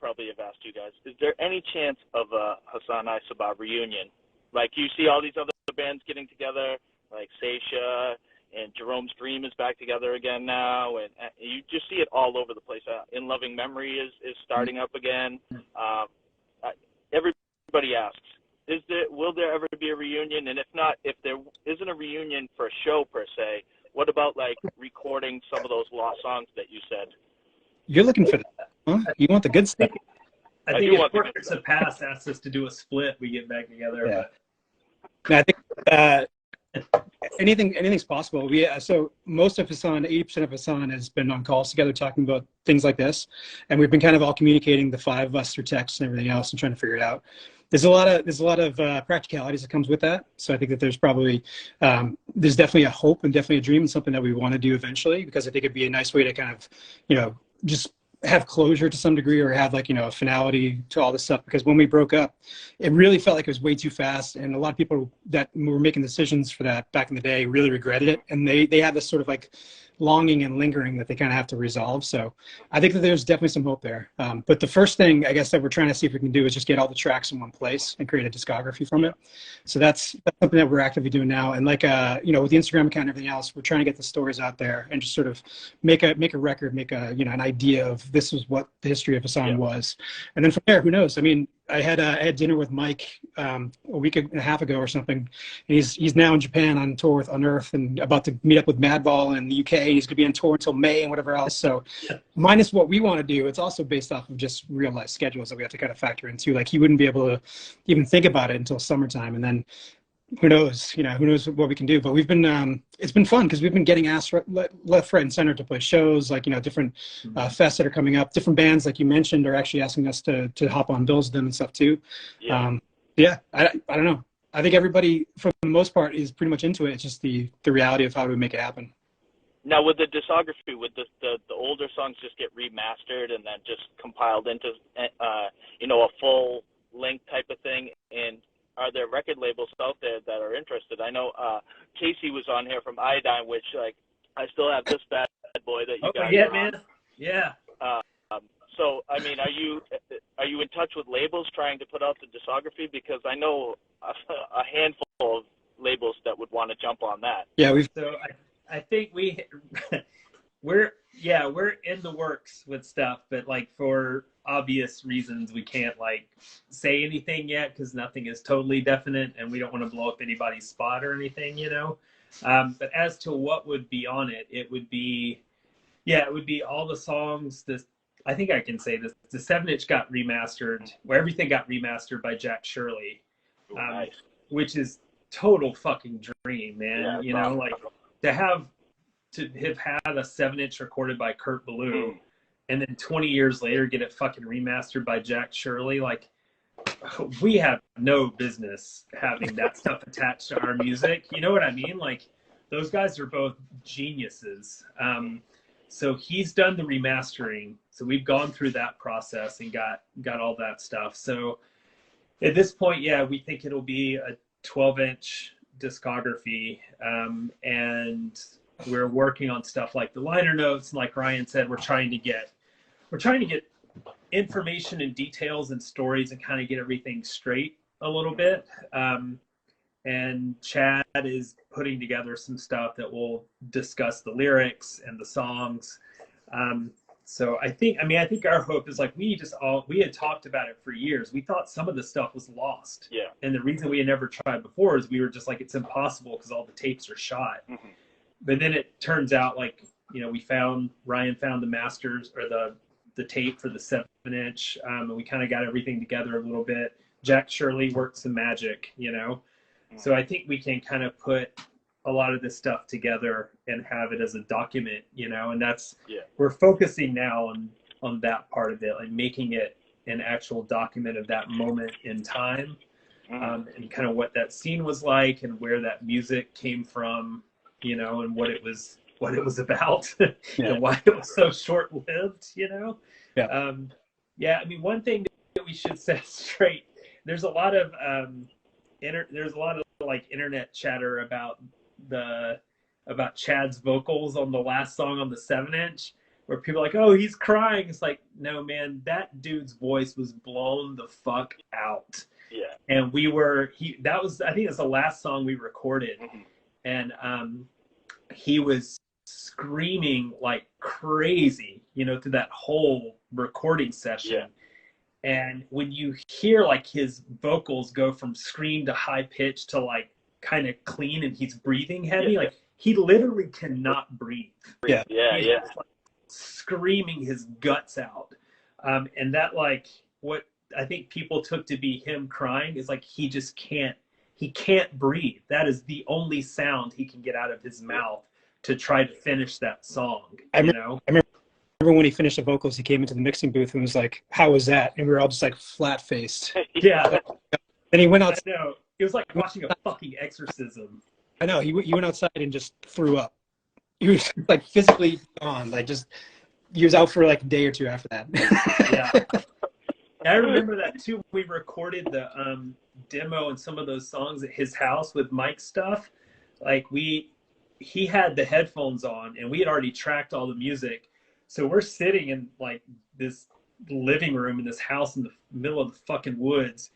probably have asked you guys, is there any chance of a Hassan I Sabbah reunion? Like you see all these other bands getting together, like Seisha and Jerome's Dream is back together again now, and you just see it all over the place. In Loving Memory is starting up again. Everybody asks, will there ever be a reunion? And if not, if there isn't a reunion for a show per se, what about like recording some of those lost songs that you said? You're looking for that, huh? You want the good stuff? I think if Portraits of Past asks us to do a split, we get back together. Yeah. But No, I think anything's possible. So most of Hassan, 80% of Hassan has been on calls together talking about things like this, and we've been kind of all communicating, the five of us, through text and everything else, and trying to figure it out. There's a lot of practicalities that comes with that. So I think that there's definitely a hope and definitely a dream and something that we want to do eventually, because I think it'd be a nice way to kind of, just have closure to some degree, or have a finality to all this stuff. Because when we broke up, it really felt like it was way too fast, and a lot of people that were making decisions for that back in the day really regretted it, and they had this sort of longing and lingering that they kind of have to resolve. So I think that there's definitely some hope there. But the first thing, I guess, that we're trying to see if we can do is just get all the tracks in one place and create a discography from it. So that's something that we're actively doing now. And with the Instagram account and everything else, we're trying to get the stories out there and just sort of make a record, make an idea of this is what the history of Hassan was. And then from there, who knows? I mean, I had dinner with Mike a week and a half ago or something. And he's now in Japan on tour with Unearth and about to meet up with Madball in the UK. He's going to be on tour until May and whatever else. So minus what we want to do, it's also based off of just real life schedules that we have to kind of factor into. He wouldn't be able to even think about it until summertime. And then who knows what we can do. But we've been, it's been fun because we've been getting asked left, right, and center to play shows, different fests that are coming up. Different bands, like you mentioned, are actually asking us to hop on bills with them and stuff too. I don't know. I think everybody, for the most part, is pretty much into it. It's just the reality of how to make it happen. Now, with the discography, would the older songs just get remastered and then just compiled into a full length type of thing? And are there record labels out there that are interested? I know Casey was on here from Iodine, which I still have this bad boy that you guys are man. On. Yeah. So I mean, are you in touch with labels trying to put out the discography? Because I know a handful of labels that would want to jump on that. Yeah, I think we're in the works with stuff, but for obvious reasons we can't say anything yet because nothing is totally definite and we don't want to blow up anybody's spot or anything, but as to what would be on it, it would be all the songs. I think I can say this, the 7-inch got remastered, where everything got remastered by Jack Shirley. Nice. Which is total fucking dream, man. To have had a 7-inch recorded by Kurt Ballou and then 20 years later get it fucking remastered by Jack Shirley, we have no business having that stuff attached to our music. You know what I mean? Those guys are both geniuses. So he's done the remastering. So we've gone through that process and got all that stuff. So at this point, we think it'll be a 12-inch discography. And we're working on stuff like the liner notes. And like Ryan said, we're trying to get information and details and stories and kind of get everything straight a little bit. And Chad is putting together some stuff that will discuss the lyrics and the songs. So I think our hope is we had talked about it for years. We thought some of the stuff was lost. Yeah. And the reason we had never tried before is we were just it's impossible because all the tapes are shot. Mm-hmm. But then it turns out Ryan found the masters or the tape for the 7-inch. And we kind of got everything together a little bit. Jack Shirley worked some magic, Mm-hmm. So I think we can kind of put a lot of this stuff together and have it as a document, and we're focusing now on that part of it, making it an actual document of that moment in time, and kind of what that scene was like and where that music came from, and what it was about and why it was so short-lived, I mean, one thing that we should set straight, there's a lot of internet chatter about Chad's vocals on the last song on the 7-inch, where people are like, oh, he's crying. It's no, man, that dude's voice was blown the fuck out. Yeah. And I think that's the last song we recorded. Mm-hmm. And he was screaming like crazy, through that whole recording session. Yeah. And when you hear his vocals go from scream to high pitch to kind of clean and he's breathing heavy, he literally cannot breathe. Yeah. He's screaming his guts out. And that what I think people took to be him crying is like he can't breathe. That is the only sound he can get out of his mouth to try to finish that song. I remember when he finished the vocals, he came into the mixing booth and was like, "How was that?" And we were all just like flat faced. Yeah. Then he went out. I know. It was like watching a fucking exorcism. I know. He went outside and just threw up. He was like physically gone. Like just he was out for like a day or two after that. Yeah. I remember that too. We recorded the demo and some of those songs at his house with Mike stuff. Like he had the headphones on and we had already tracked all the music. So we're sitting in like this living room in this house in the middle of the fucking woods,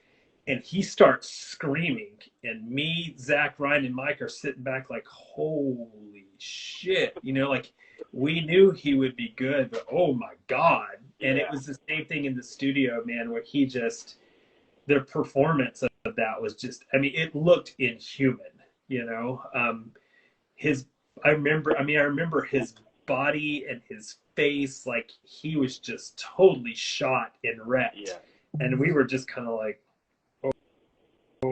and he starts screaming, and me, Zach, Ryan, and Mike are sitting back like, holy shit, like we knew he would be good, but oh my God. And it was the same thing in the studio, man, where the performance of that was just, I mean, it looked inhuman, I remember his body and his face, like he was just totally shot and wrecked. Yeah. And we were just kind of like, oh,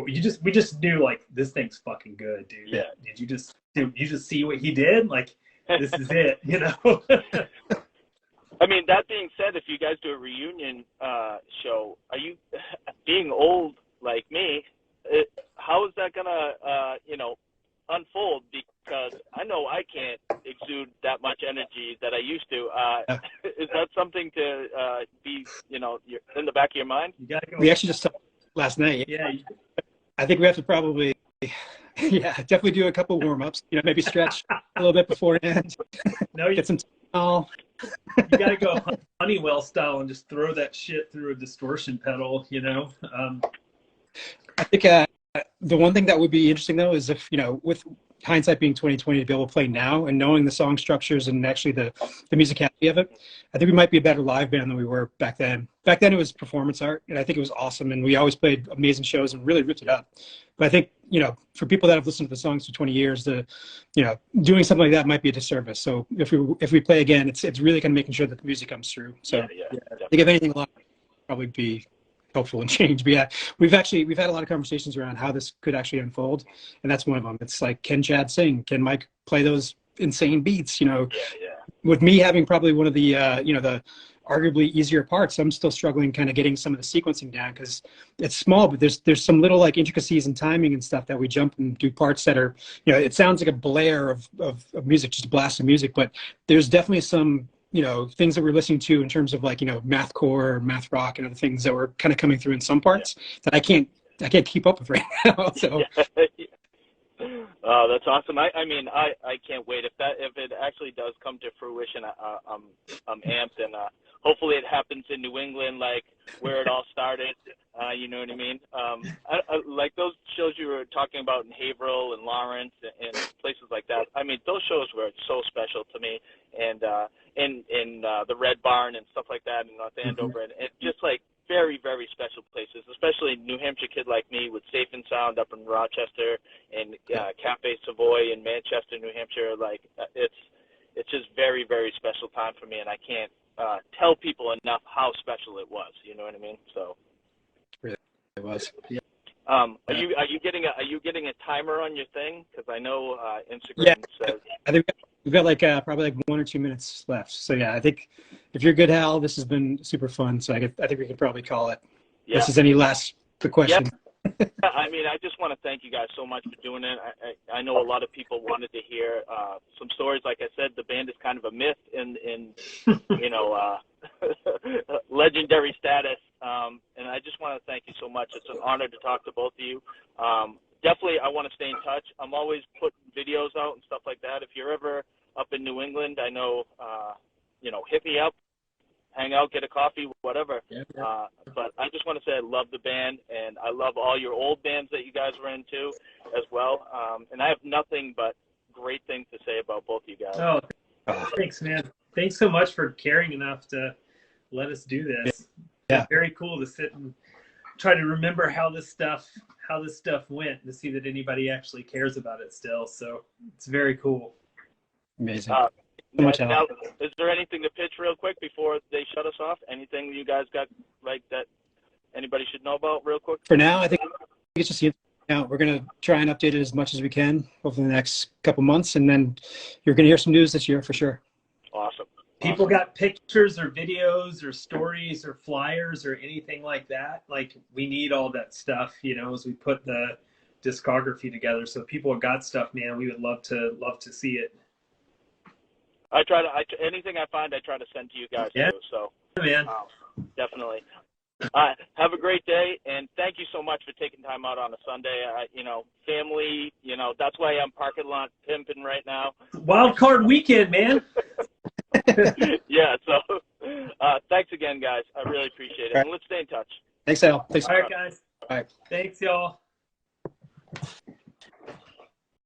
we just knew like this thing's fucking good, dude. Yeah. Did you just see what he did? Like, this is it, I mean, that being said, if you guys do a reunion show, are you being old like me? How is that gonna, unfold? Because I know I can't exude that much energy that I used to. Is that something to be, in the back of your mind? You gotta go. We actually just talked last night. Yeah. I think we have to probably, definitely do a couple warm-ups. Maybe stretch a little bit beforehand. No, get some towel. You gotta go Honeywell style and just throw that shit through a distortion pedal. I think the one thing that would be interesting though is if with hindsight being 2020 to be able to play now and knowing the song structures and actually the musicality of it, I think we might be a better live band than we were back then. Back then it was performance art, and I think it was awesome, and we always played amazing shows and really ripped it up. But I think for people that have listened to the songs for 20 years, doing something like that might be a disservice. So if we play again, it's really kind of making sure that the music comes through. So I think if anything, a lot would probably be helpful and change. But yeah, we've had a lot of conversations around how this could actually unfold, and that's one of them. It's like, can Chad sing? Can Mike play those insane beats? With me having probably one of the the arguably easier parts, I'm still struggling kind of getting some of the sequencing down because it's small, but there's some little like intricacies and timing and stuff that we jump and do parts that are it sounds like a blare of music, just a blast of music, but there's definitely some things that we're listening to in terms of like, mathcore, math rock and other things that were kind of coming through in some parts that I can't keep up with right now. So. Oh, that's awesome. I mean, I can't wait. If it actually does come to fruition, I'm amped, and hopefully it happens in New England, like where it all started. You know what I mean? I like those shows you were talking about in Haverhill and Lawrence and places like that. I mean, those shows were so special to me, and in the Red Barn and stuff like that in North Andover, and just like very, very special places, especially New Hampshire kid like me with Safe and Sound up in Rochester and Cafe Savoy in Manchester, New Hampshire. Like it's just very, very special time for me, and I can't tell people enough how special it was. You know what I mean? So really, it was. Yeah. Are you getting a timer on your thing? Because I know Instagram says. I think we've got like probably like 1 or 2 minutes left. So yeah, I think if you're good, Hal, this has been super fun. So I think we can probably call it. Yeah. This is any last question. Yeah. I mean, I just want to thank you guys so much for doing it. I know a lot of people wanted to hear some stories. Like I said, the band is kind of a myth in legendary status. And I just want to thank you so much. It's an honor to talk to both of you. Definitely, I want to stay in touch. I'm always putting videos out and stuff like that. If you're ever up in New England, I know, hit me up, hang out, get a coffee, whatever. Yeah. But I just want to say I love the band, and I love all your old bands that you guys were into as well. And I have nothing but great things to say about both of you guys. Oh, thanks, man. Thanks so much for caring enough to let us do this. Yeah. It's very cool to sit and try to remember how this stuff went, to see that anybody actually cares about it still. So it's very cool. Amazing. Now, is there anything to pitch real quick before they shut us off? Anything you guys got like that anybody should know about real quick? For now, I think it's just the account. We're going to try and update it as much as we can over the next couple months, and then you're going to hear some news this year for sure. Awesome. People got pictures or videos or stories or flyers or anything like that. Like, we need all that stuff, you know, as we put the discography together. So if people have got stuff, man, we would love to see it. I try to anything I find, I try to send to you guys too. So man, definitely. Have a great day, and thank you so much for taking time out on a Sunday. You know, family. You know, that's why I'm parking lot pimping right now. Wild card weekend, man. Yeah. So, thanks again, guys. I really appreciate it, and let's stay in touch. Thanks, Al. Thanks. All right, guys. Bye. Thanks, y'all.